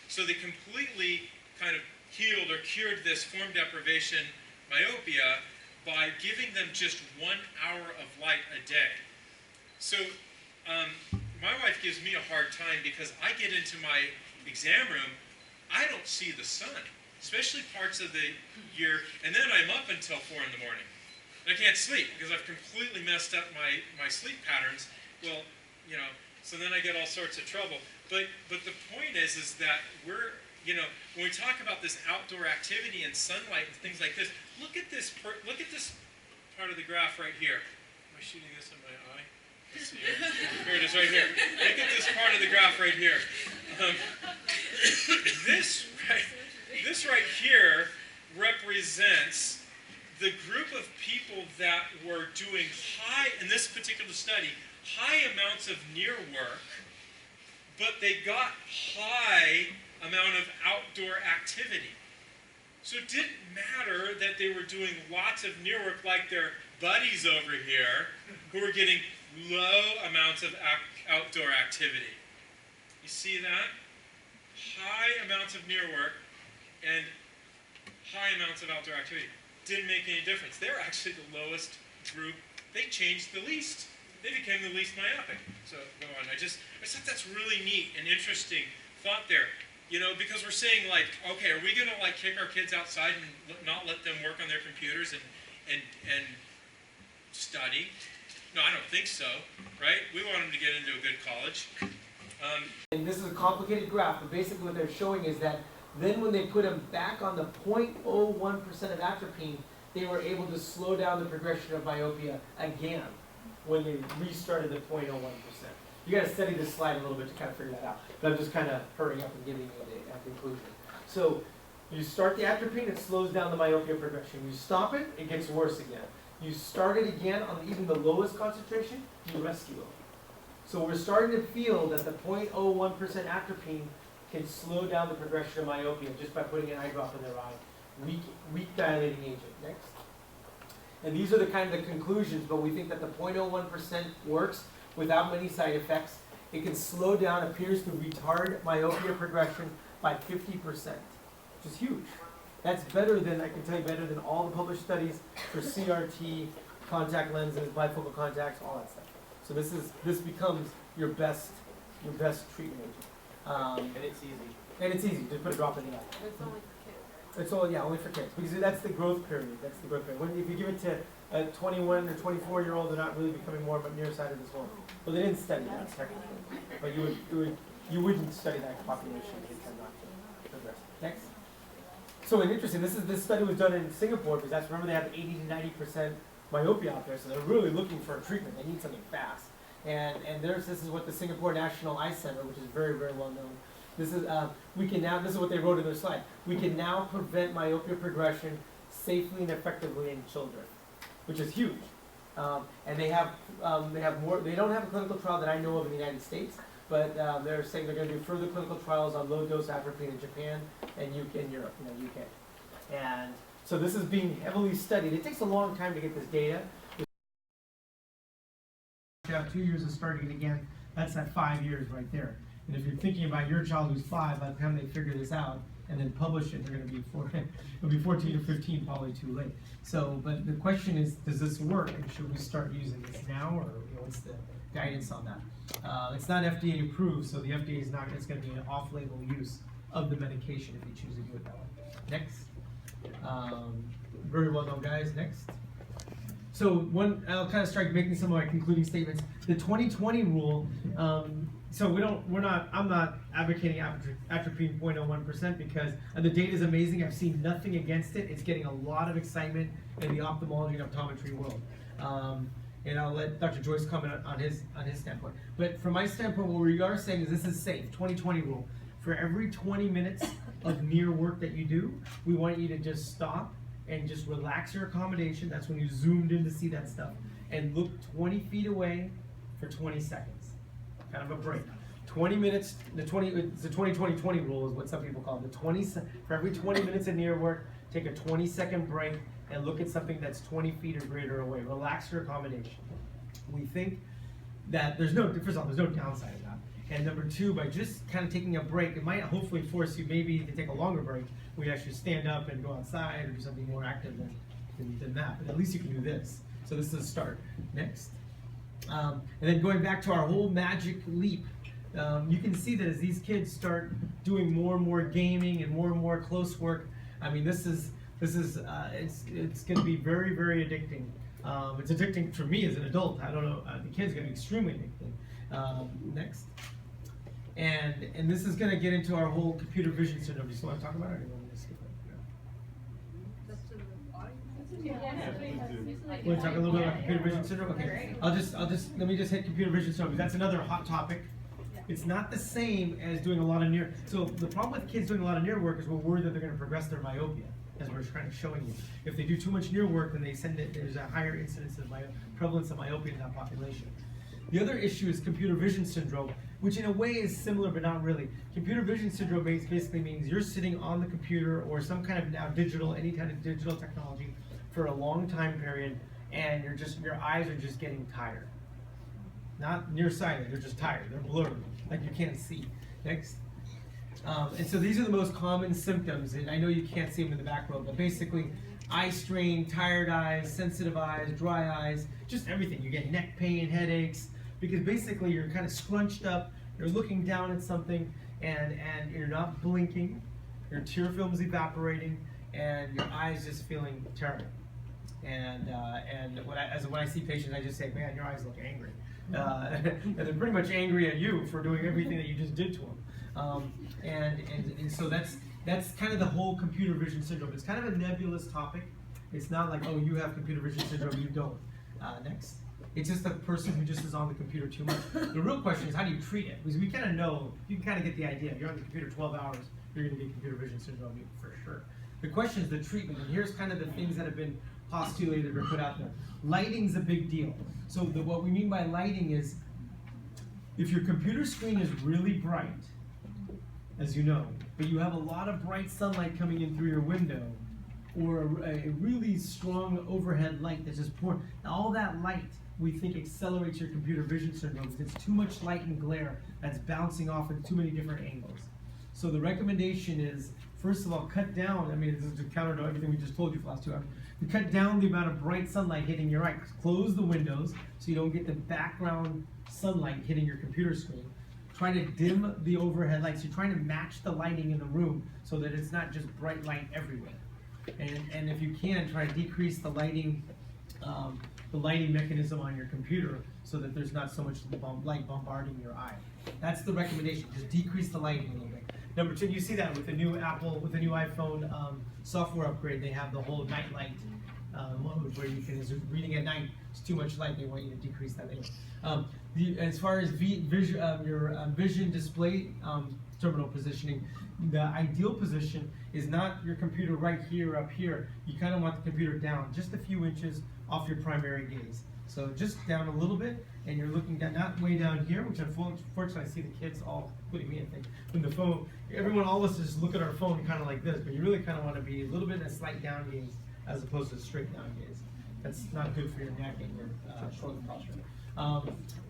So they completely kind of healed or cured this form deprivation myopia by giving them just 1 hour of light a day. So my wife gives me a hard time because I get into my exam room, I don't see the sun, especially parts of the year, and then I'm up until 4 in the morning. I can't sleep because I've completely messed up my sleep patterns. Well, so then I get all sorts of trouble. But the point is that we're, when we talk about this outdoor activity and sunlight and things like this, look at this part of the graph right here. Am I shooting this in my eye? Let's see here. Here it is right here. Look at this part of the graph right here. this right here represents the group of people that were doing in this particular study, high amounts of near work, but they got high amount of outdoor activity. So it didn't matter that they were doing lots of near work like their buddies over here who were getting low amounts of outdoor activity. You see that? High amounts of near work and high amounts of outdoor activity. Didn't make any difference. They were actually the lowest group. They changed the least. They became the least myopic. So go on. I just thought that's really neat and interesting thought there. You know, because we're saying like, okay, are we gonna like kick our kids outside and not let them work on their computers and study? No, I don't think so, right? We want them to get into a good college. And this is a complicated graph, but basically what they're showing is that then when they put them back on the 0.01% of atropine, they were able to slow down the progression of myopia again when they restarted the 0.01%. You got to study this slide a little bit to kind of figure that out. But I'm just kind of hurrying up and giving you a conclusion. So you start the atropine, it slows down the myopia progression. You stop it, it gets worse again. You start it again on even the lowest concentration, you rescue them. So we're starting to feel that the 0.01% atropine can slow down the progression of myopia just by putting an eye drop in their eye. Weak dilating agent. Next. And these are the kind of the conclusions, but we think that the 0.01% works without many side effects. It can slow down, appears to retard myopia progression by 50%, which is huge. That's better than, I can tell you, better than all the published studies for CRT, contact lenses, bifocal contacts, all that stuff. So this becomes your best treatment agent. And it's easy. And it's easy, just put a drop in the eye. It's only for kids. It's all, yeah, only for kids, because that's the growth period. That's the growth period. If you give it to a 21 or 24-year-old, they're not really becoming more nearsighted as well. Well, they didn't study that technically, but you wouldn't study that population if you not to progress. Next. So, and interesting. This study was done in Singapore because remember they have 80 to 90% myopia out there, so they're really looking for a treatment. They need something fast. And this is what the Singapore National Eye Center, which is very, very well known. This is this is what they wrote in their slide. We can now prevent myopia progression safely and effectively in children, which is huge. And they have more. They don't have a clinical trial that I know of in the United States, but they're saying they're going to do further clinical trials on low dose atropine in Japan and in Europe, UK. And so this is being heavily studied. It takes a long time to get this data. You have 2 years of starting it again. That's at 5 years right there. And if you're thinking about your child who's 5, by the time they figure this out and then publish it, they're going to be it'll be 14 or 15, probably too late. So, but the question is, does this work, and should we start using this now, or what's the guidance on that? It's not FDA approved, so the FDA is not. It's going to be an off-label use of the medication if you choose to do it that way. Next, very well known, guys. Next. So I'll kind of start making some of my concluding statements. The 20/20 rule. I'm not advocating atropine 0.01% because the data is amazing. I've seen nothing against it. It's getting a lot of excitement in the ophthalmology and optometry world. And I'll let Dr. Joyce comment on his standpoint. But from my standpoint, what we are saying is this is safe. 20/20 rule. For every 20 minutes of near work that you do, we want you to just stop and just relax your accommodation. That's when you zoomed in to see that stuff. And look 20 feet away for 20 seconds. Kind of a break. 20 minutes, it's the 20/20/20 rule is what some people call it. For every 20 minutes of near work, take a 20-second break and look at something that's 20 feet or greater away. Relax your accommodation. We think that first of all, there's no downside to that. And number two, by just kind of taking a break, it might hopefully force you maybe to take a longer break where you actually stand up and go outside or do something more active than that. But at least you can do this. So this is a start. Next. And then going back to our whole magic leap, you can see that as these kids start doing more and more gaming and more close work, I mean, it's going to be very, very addicting. It's addicting for me as an adult. I don't know, the kids are going to be extremely addicting. Next. And this is going to get into our whole computer vision syndrome. Do you still want to talk about it, or do you want me to skip it? Want to talk a little bit about computer vision syndrome? Okay. Let me just hit computer vision syndrome. That's another hot topic. It's not the same as doing a lot of near. So the problem with kids doing a lot of near work is we're worried that they're going to progress their myopia, as we're kind of showing you. If they do too much near work, then there's a higher incidence of prevalence of myopia in that population. The other issue is computer vision syndrome, which in a way is similar but not really. Computer vision syndrome basically means you're sitting on the computer or some kind of now any kind of digital technology for a long time period, and your eyes are just getting tired. Not nearsighted, they're just tired, they're blurred, like you can't see. Next. And so these are the most common symptoms, and I know you can't see them in the back row, but basically eye strain, tired eyes, sensitive eyes, dry eyes, just everything. You get neck pain, headaches, because basically you're kind of scrunched up, you're looking down at something, and you're not blinking, your tear film's evaporating, and your eyes just feeling terrible. And when I see patients, I just say, man, your eyes look angry. And they're pretty much angry at you for doing everything that you just did to them. And so that's kind of the whole computer vision syndrome. It's kind of a nebulous topic. It's not like, oh, you have computer vision syndrome, you don't. Next. It's just a person who just is on the computer too much. The real question is, how do you treat it? Because we kind of know, you can kind of get the idea. If you're on the computer 12 hours, you're going to get computer vision syndrome for sure. The question is the treatment, and here's kind of the things that have been postulated or put out there. Lighting's a big deal. So what we mean by lighting is, if your computer screen is really bright, as you know, but you have a lot of bright sunlight coming in through your window, or a really strong overhead light that's just pouring, all that light we think accelerates your computer vision syndrome because it's too much light and glare that's bouncing off in too many different angles. So the recommendation is, first of all, cut down, I mean, this is to counter to everything we just told you for the last 2 hours, to cut down the amount of bright sunlight hitting your eye. Close the windows so you don't get the background sunlight hitting your computer screen. Try to dim the overhead lights. You're trying to match the lighting in the room so that it's not just bright light everywhere. And if you can, try to decrease the lighting mechanism on your computer so that there's not so much light bombarding your eye. That's the recommendation. Just decrease the lighting a little bit. Number 2, you see that with the new with the new iPhone software upgrade, they have the whole night light mode where you can, as you're reading at night, it's too much light, they want you to decrease that anyway. As far as your vision display terminal positioning, the ideal position is not your computer right here, up here. You kind of want the computer down just a few inches off your primary gaze. So just down a little bit, and you're looking down, not way down here, which unfortunately I see the kids all, including me, I think, when the phone, all of us just look at our phone kind of like this, but you really kind of want to be a little bit in a slight down gaze as opposed to a straight down gaze. That's not good for your neck and your shoulder posture.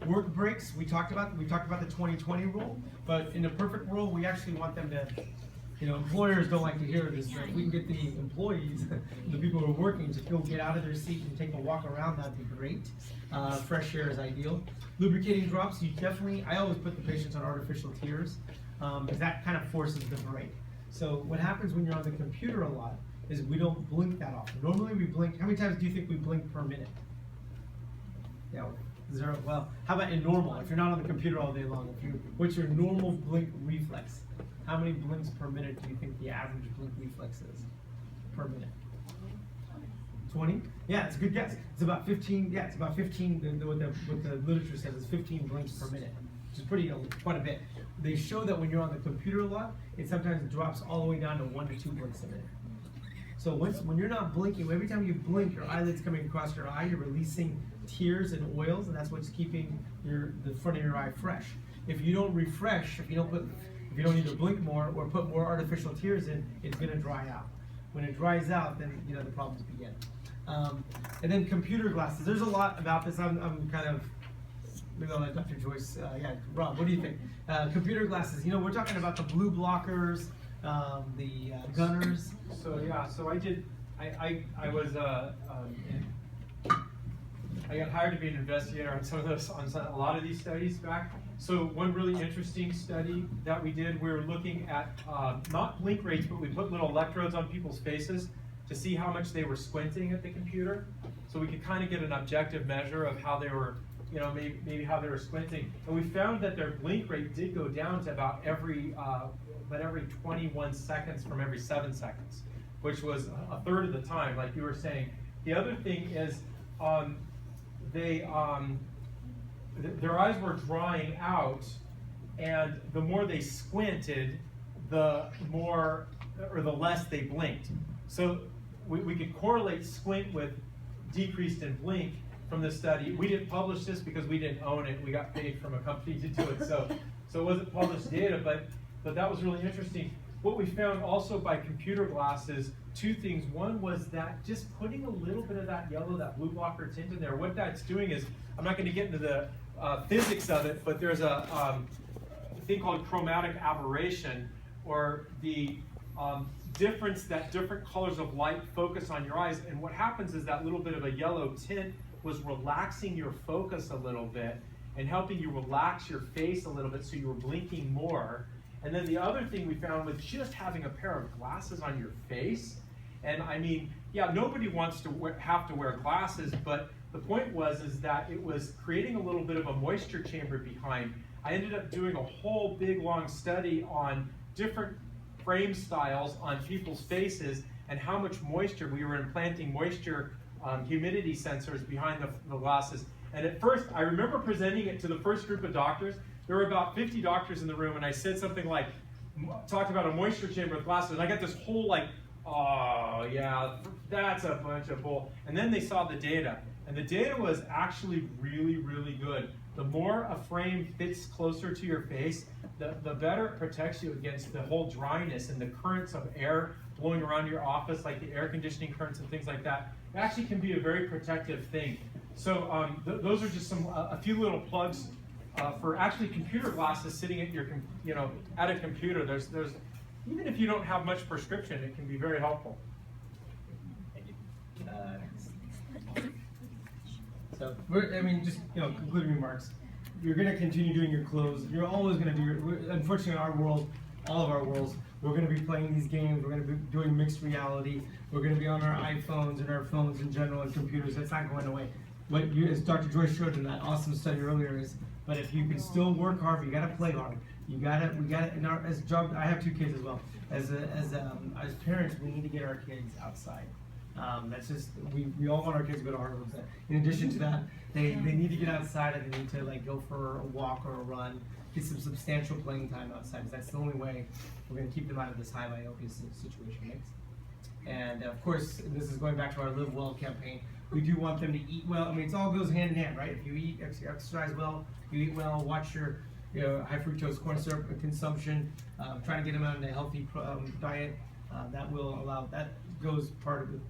Work breaks, we talked about the 20-20 rule, but in a perfect world, we actually want them to, employers don't like to hear this, but if we can get the employees, the people who are working, to go get out of their seat and take a walk around, that'd be great. Fresh air is ideal. Lubricating drops, I always put the patients on artificial tears, because that kind of forces the break. So what happens when you're on the computer a lot is we don't blink that often. Normally we blink, how many times do you think we blink per minute? Yeah, 0. Well, how about in normal? If you're not on the computer all day long, what's your normal blink reflex? How many blinks per minute do you think the average blink reflex is per minute? 20? Yeah, it's a good guess. It's about 15. Yeah, it's about 15. What the literature says is 15 blinks per minute, which is quite a bit. They show that when you're on the computer a lot, it sometimes drops all the way down to 1 to 2 blinks a minute. So when you're not blinking, every time you blink, your eyelids coming across your eye, you're releasing tears and oils, and that's what's keeping the front of your eye fresh. If you don't refresh, if you don't either blink more or put more artificial tears in, it's going to dry out. When it dries out, then the problems begin. And then computer glasses. There's a lot about this. I'm kind of, maybe I'll let Dr. Joyce. Rob, what do you think? Computer glasses. We're talking about the blue blockers, the gunners. I got hired to be an investigator on a lot of these studies back. So one really interesting study that we did, we were looking at not blink rates, but we put little electrodes on people's faces to see how much they were squinting at the computer. So we could kind of get an objective measure of how they were, maybe how they were squinting. And we found that their blink rate did go down to about every 21 seconds from every 7 seconds, which was a third of the time, like you were saying. The other thing is their eyes were drying out, and the more they squinted, the more or the less they blinked. So we could correlate squint with decreased in blink from this study. We didn't publish this because we didn't own it. We got paid from a company to do it, so it wasn't published data, but that was really interesting. What we found also by computer glasses, two things. One was that just putting a little bit of that yellow, that blue blocker tint in there, what that's doing is, I'm not going to get into the physics of it, but there's a thing called chromatic aberration, or the difference that different colors of light focus on your eyes. And what happens is that little bit of a yellow tint was relaxing your focus a little bit and helping you relax your face a little bit so you were blinking more. And then the other thing we found with just having a pair of glasses on your face, and I mean, yeah, nobody wants to have to wear glasses, but the point was is that it was creating a little bit of a moisture chamber behind. I ended up doing a whole big long study on different frame styles on people's faces and how much moisture we were implanting moisture humidity sensors behind the glasses. And at first, I remember presenting it to the first group of doctors. There were about 50 doctors in the room, and I said something like, talked about a moisture chamber with glasses, and I got this whole like, oh yeah, that's a bunch of bull. And then they saw the data, and the data was actually really, really good. The more a frame fits closer to your face, the better it protects you against the whole dryness and the currents of air blowing around your office, like the air conditioning currents and things like that. It actually can be a very protective thing. So those are just a few little plugs for actually computer glasses sitting at your, at a computer. There's even if you don't have much prescription, it can be very helpful. Thank you. So just concluding remarks. You're going to continue doing your clothes. You're always going to do unfortunately in our world, all of our worlds, we're going to be playing these games. We're going to be doing mixed reality. We're going to be on our iPhones and our phones in general and computers. That's not going away. As Dr. Joyce showed in that awesome study earlier is, but if you can still work hard, you got to play hard. We got to. As job, I have two kids as well. As parents, we need to get our kids outside. That's just we all want our kids to go to Harvard. In addition to that, they need to get outside and they need to go for a walk or a run, get some substantial playing time outside. Because that's the only way we're going to keep them out of this high myopia situation next. And of course, this is going back to our Live Well campaign. We do want them to eat well. It all goes hand in hand, right? If you eat, exercise well, you eat well, watch your high fructose corn syrup consumption, trying to get them on a healthy diet. That will allow, that goes part of it.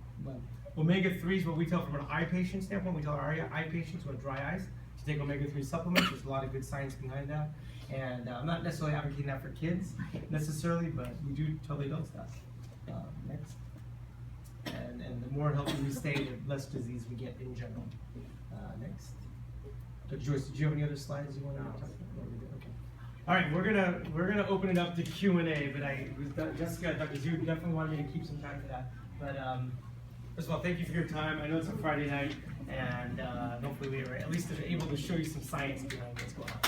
Omega-3s, what we tell from an eye patient standpoint, we tell our eye patients who have dry eyes to take omega-3 supplements. There's a lot of good science behind that. And I'm not necessarily advocating that for kids necessarily, but we do tell the adults that. Next. And the more healthy we stay, the less disease we get in general. Next. Dr. Joyce, did you have any other slides you want to talk about? Okay. All right, we're gonna open it up to Q&A, but Jessica, Dr. Zhu definitely wanted me to keep some time for that. But first of all, thank you for your time. I know it's a Friday night, and hopefully we were at least able to show you some science behind what's going on.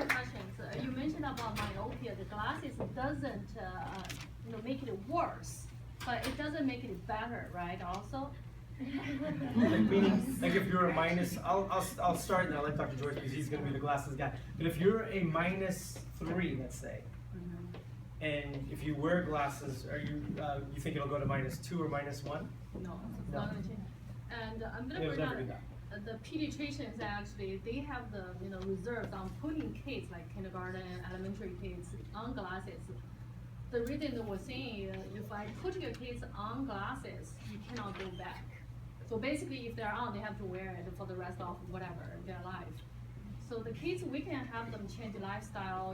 Questions. You mentioned about myopia. The glasses doesn't make it worse, but it doesn't make it better, right? Also. Meaning, if you're a minus, I'll start and I'll let Dr. Joyce because he's going to be the glasses guy. But if you're a -3, let's say, and if you wear glasses, are you think it'll go to -2 or -1? No, it's not going to change. And I'm going to bring out the pediatricians actually, they have the reserves on putting kids like kindergarten, elementary kids on glasses. The reason that we're saying if I put your kids on glasses, you cannot go back. So basically, if they're on, they have to wear it for the rest of whatever their life. So the kids, we can have them change lifestyle,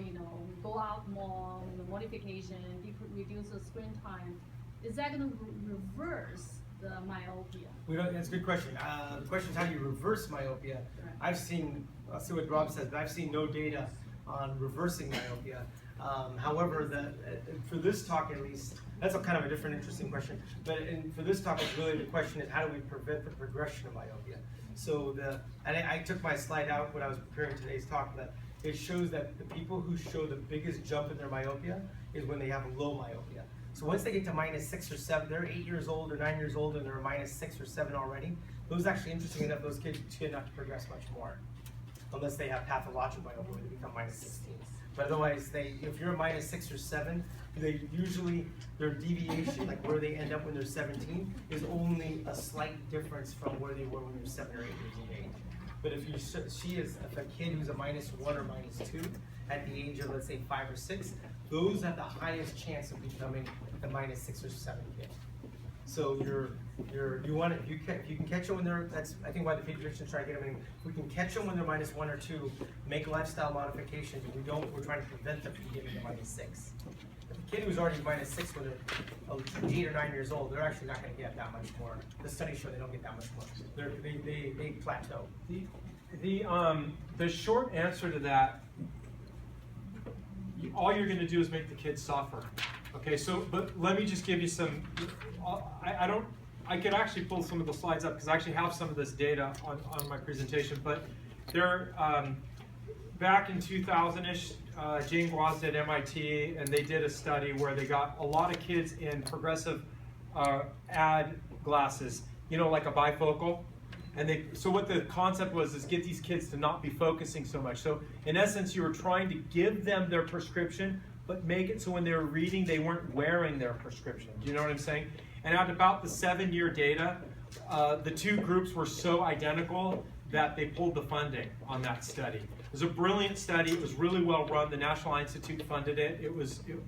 go out more, modification, reduce the screen time. Is that going to reverse the myopia? That's a good question. The question is how do you reverse myopia? Right. I'll see what Rob says, but I've seen no data on reversing myopia. However, for this talk at least, that's a kind of a different interesting question. But for this talk, it's really the question is how do we prevent the progression of myopia? So I took my slide out when I was preparing today's talk, but it shows that the people who show the biggest jump in their myopia is when they have low myopia. So once they get to -6 or 7, they're 8 years old or 9 years old and they're -6 or 7 already, those actually, interesting enough, those kids tend not to progress much more, unless they have pathological myopia where they become -16. But otherwise, if you're a -6 or 7, they usually, their deviation, like where they end up when they're 17, is only a slight difference from where they were when you're 7 or 8 years of age. But if if a kid who's a -1 or -2 at the age of, let's say, 5 or 6, those have the highest chance of becoming the -6 or 7 kid. So you want to, if you can catch them when they're, that's I think why the pediatricians try to get them in. If we can catch them when they're -1 or 2, make lifestyle modifications. If we don't, we're trying to prevent them from getting to -6. If a kid who's already -6 when they're 8 or 9 years old, they're actually not going to get that much more. The studies show they don't get that much more. They plateau. The short answer to that, all you're going to do is make the kids suffer. Okay, so, but let me just give you some, I could actually pull some of the slides up because I actually have some of this data on my presentation, but there, back in 2000-ish, Jane Guaz did MIT, and they did a study where they got a lot of kids in progressive ad glasses, you know, like a bifocal. And so what the concept was is get these kids to not be focusing so much. So in essence, you were trying to give them their prescription, but make it so when they were reading, they weren't wearing their prescription. Do you know what I'm saying? And at about the 7-year data, the two groups were so identical that they pulled the funding on that study. It was a brilliant study. It was really well run. The National Eye Institute funded it.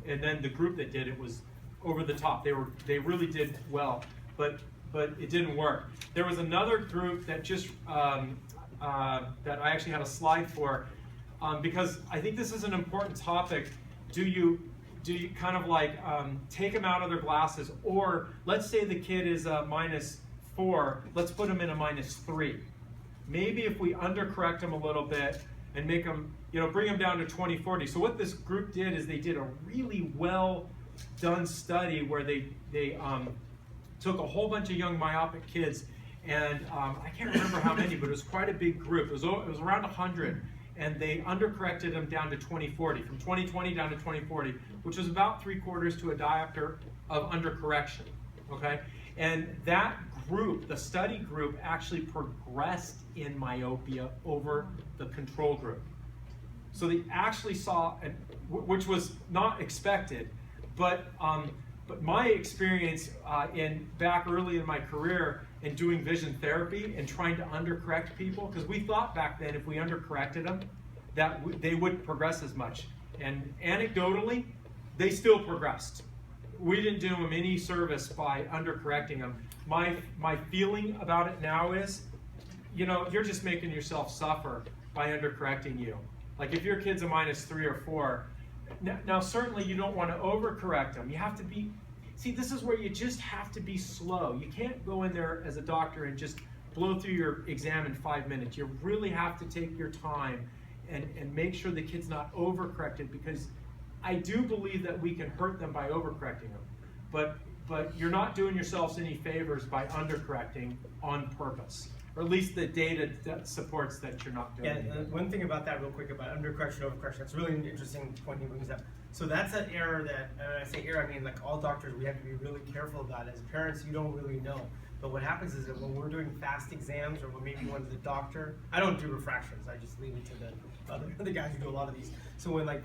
And then the group that did it was over the top. They really did well, but it didn't work. There was another group that just that I actually had a slide for because I think this is an important topic. Do you kind of like take them out of their glasses, or let's say the kid is a -4, let's put them in a -3. Maybe if we undercorrect them a little bit and make them, bring them down to 20/40. So what this group did is they did a really well done study where they took a whole bunch of young myopic kids, and I can't remember how many, but it was quite a big group. It was around 100. And they undercorrected them down to 20/40, from 20/20 down to 20/40, which was about 3/4 to a diopter of undercorrection, okay? And that group, the study group, actually progressed in myopia over the control group. So they actually saw, which was not expected, but my experience back early in my career in doing vision therapy and trying to undercorrect people, because we thought back then if we undercorrected them that they wouldn't progress as much. And anecdotally, they still progressed. We didn't do them any service by undercorrecting them. My feeling about it now is, you're just making yourself suffer by undercorrecting you. Like if your kid's a -3 or 4, now certainly you don't want to overcorrect them. You have to be, see, this is where you just have to be slow. You can't go in there as a doctor and just blow through your exam in 5 minutes. You really have to take your time and make sure the kid's not overcorrected, because I do believe that we can hurt them by overcorrecting them. But you're not doing yourselves any favors by undercorrecting on purpose. Or at least the data that supports that you're not doing it. Yeah, one thing about that real quick about undercorrection, overcorrection, that's a really interesting point he brings up. So that's an error that, and when I say error, I mean like all doctors, we have to be really careful about it. As parents, you don't really know. But what happens is that when we're doing fast exams, or when maybe one to the doctor, I don't do refractions, I just leave it to the guys who do a lot of these. So when I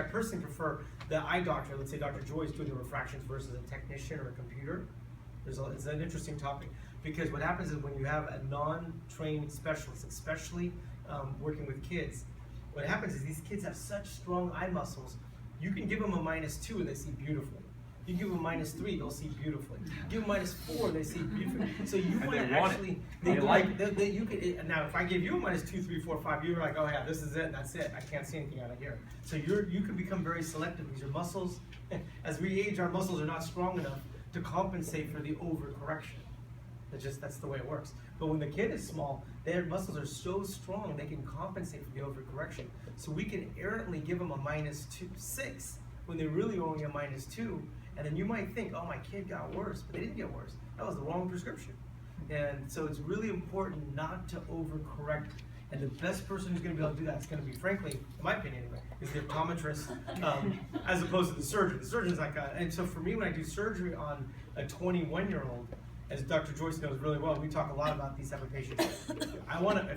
personally prefer the eye doctor, let's say Dr. Joyce, doing the refractions versus a technician or a computer. It's an interesting topic, because what happens is when you have a non-trained specialist, especially working with kids, what happens is these kids have such strong eye muscles, you can give them a -2 and they see beautifully. You give them a -3, they'll see beautifully. Give them -4, they see beautifully. So you want to actually, now if I give you a -2, 3, 4, 5, you're like, oh yeah, this is it, and that's it. I can't see anything out of here. So you can become very selective, because your muscles, as we age, our muscles are not strong enough to compensate for the overcorrection. That's the way it works. But when the kid is small, their muscles are so strong they can compensate for the overcorrection. So we can errantly give them a -6 when they're really only a -2, and then you might think, oh, my kid got worse, but they didn't get worse. That was the wrong prescription. And so it's really important not to overcorrect. And the best person who's going to be able to do that is going to be, frankly, in my opinion anyway, is the optometrist, as opposed to the surgeon. The surgeon's like, and so for me, when I do surgery on a 21-year-old, as Dr. Joyce knows really well, we talk a lot about these type of patients. If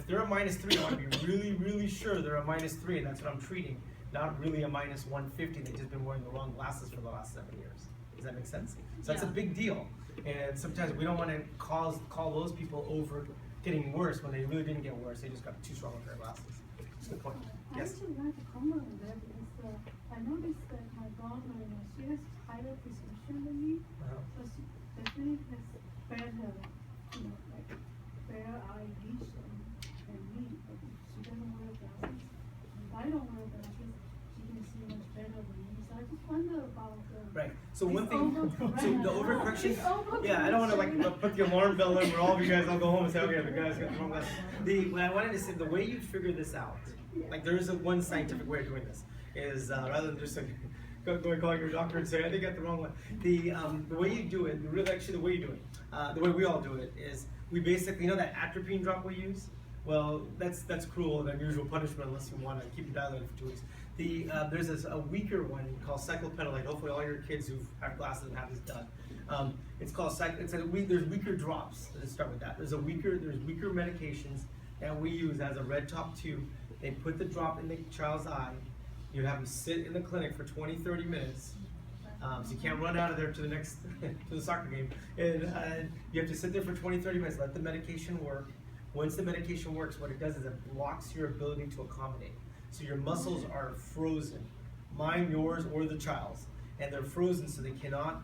they're a -3, I want to be really, really sure they're a -3, and that's what I'm treating. Not really a -150. They've just been wearing the wrong glasses for the last 7 years. Does that make sense? So that's a Yeah. big deal. And sometimes we don't want to call those people over getting worse when they really didn't get worse. They just got too strong with their glasses. That's the point. I Yes. actually like to comment on that because I noticed that my daughter, she has higher prescription than me, Uh-huh. so she definitely has better, like better eye vision than me. But she doesn't wear glasses. If I don't wear glasses, she can see much better than me. So I just wonder about Right. So one this thing, overcorrection. so the overcorrection, This overcorrection. yeah, I don't want to like put the alarm bell in where all of you guys all go home and say, okay, the guys got the wrong glasses. What I wanted to say, the way you figure this out, like there is one scientific way of doing this, is rather than just like going calling your doctor and say, I think I got the wrong one. The way you do it, the way you do it, the way we all do it is we basically, that atropine drop we use. Well, that's cruel and unusual punishment unless you want to keep it dilated for 2 weeks. There's a weaker one called cyclopentolate. Hopefully, all your kids who have glasses and have this done. It's called there's weaker drops. Let's start with that. There's weaker medications that we use as a red top tube. They put the drop in the child's eye. You have them sit in the clinic for 20-30 minutes. So you can't run out of there to the next to the soccer game. And you have to sit there for 20-30 minutes. Let the medication work. Once the medication works, what it does is it blocks your ability to accommodate. So your muscles are frozen, mine, yours, or the child's, and they're frozen so they cannot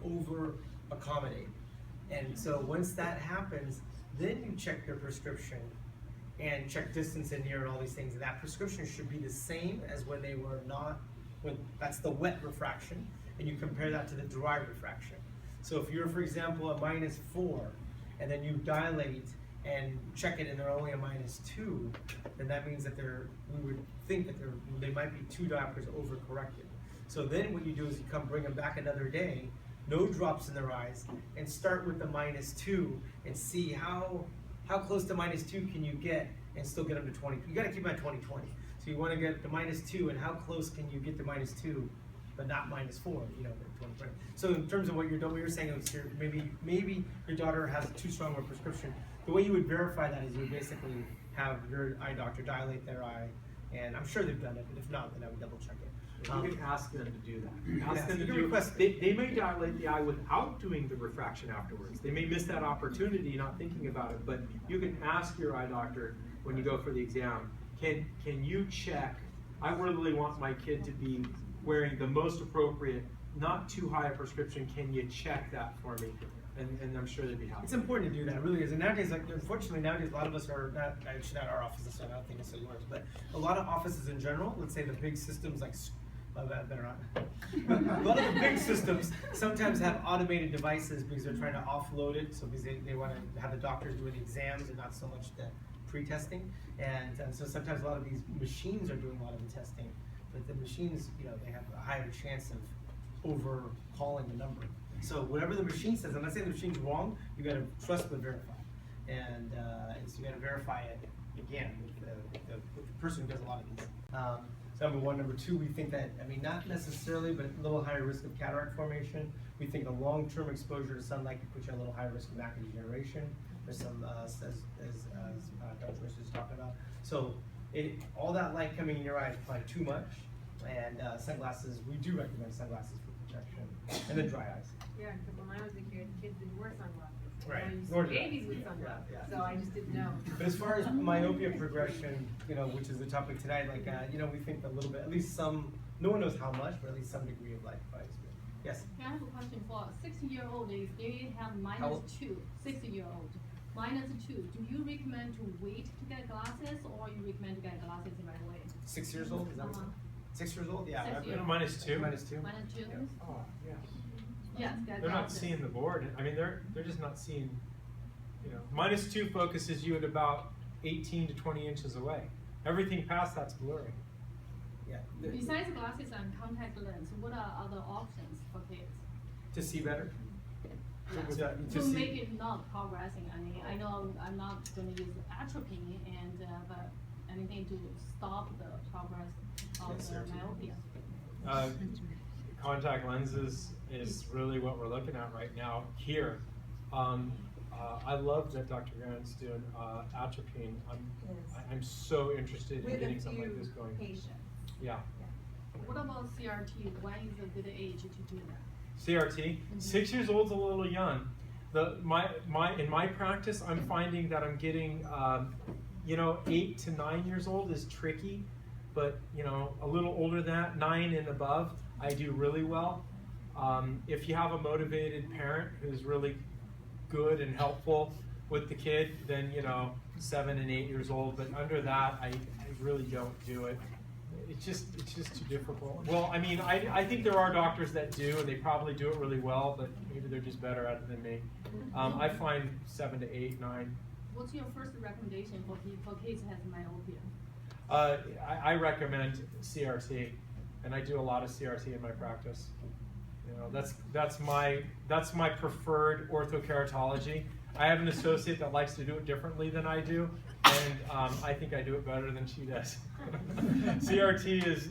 over accommodate. And so once that happens, then you check their prescription and check distance and near and all these things. And that prescription should be the same as when they were not, that's the wet refraction, and you compare that to the dry refraction. So if you're, for example, a -4, and then you dilate and check it and they're only a -2, then that means that we would think that they might be 2 diopters overcorrected. So then what you do is you come bring them back another day, no drops in their eyes, and start with the -2 and see how close to -2 can you get and still get them to 20. You got to keep them at 20/20. So you want to get the -2, and how close can you get to -2, but not -4? 20/20. So in terms of what you're saying is maybe your daughter has too strong of a prescription. The way you would verify that is you would basically have your eye doctor dilate their eye, and I'm sure they've done it, but if not, then I would double check it. You can ask them to do that. Ask Yeah, them you to can request they may dilate the eye without doing the refraction afterwards. They may miss that opportunity not thinking about it, but you can ask your eye doctor when you go for the exam, can you check, I really want my kid to be wearing the most appropriate, not too high a prescription, can you check that for me? And I'm sure they'd be happy. It's important to do that, it really is. And nowadays, unfortunately, nowadays a lot of us are actually not our offices, so I don't think it's yours, but a lot of offices in general, let's say the big systems like, better not. A lot of the big systems sometimes have automated devices because they're trying to offload it, so because they want to have the doctors doing the exams and not so much the pre-testing. And so sometimes a lot of these machines are doing a lot of the testing, but the machines, they have a higher chance of overhauling the number. So whatever the machine says, I'm not saying the machine's wrong, you got to trust but verify. And so you got to verify it again with the person who does a lot of these. So number one. Number two, we think that, not necessarily, but a little higher risk of cataract formation. We think a long-term exposure to sunlight can put you at a little higher risk of macular degeneration. There's some, as Dr. Joyce was talking about. So all that light coming in your eyes is probably too much. And sunglasses, we do recommend sunglasses for protection. And then dry eyes. Yeah, because when I was a kid, kids didn't wear sunglasses. Right. I used Nor to did I. babies with sunglasses, Yeah. so I just didn't know. But as far as myopia progression, which is the topic tonight, we think a little bit, at least some, no one knows how much, but at least some degree of light advice. Yes? I have a question for a 6-year-old. If they have How old? -2, 6-year-old, -2, do you recommend to wait to get glasses, or you recommend to get glasses right away? 6 years old? Is that what you said? 6 years old? Yeah. 6 years old. -2? -2. -2? Yeah. Oh, yeah. Yes, get They're not glasses. seeing the board. They're just not seeing, -2 focuses you at about 18 to 20 inches away. Everything past that's blurry. Yeah. Besides glasses and contact lens, what are other options for kids? To see better? To make it not progressing. I know I'm not going to use atropine, but anything to stop the progress of Yes, the sir. myopia. Contact lenses is really what we're looking at right now here. I love that Dr. Grant's doing atropine. I'm so interested in With getting a something like few this going. patients. Yeah. What about CRT? When is a good age to do that? CRT, 6 years old's a little young. In my practice, I'm finding that I'm getting, 8 to 9 years old is tricky, but a little older than that, 9 and above, I do really well. If you have a motivated parent who's really good and helpful with the kid, then 7 and 8 years old. But under that, I really don't do it. It's just too difficult. Well, I mean, I think there are doctors that do, and they probably do it really well, but maybe they're just better at it than me. I find 7 to 8, 9. What's your first recommendation for kids who have myopia? I recommend CRT, and I do a lot of CRT in my practice. That's my preferred orthokeratology. I have an associate that likes to do it differently than I do, and I think I do it better than she does. CRT is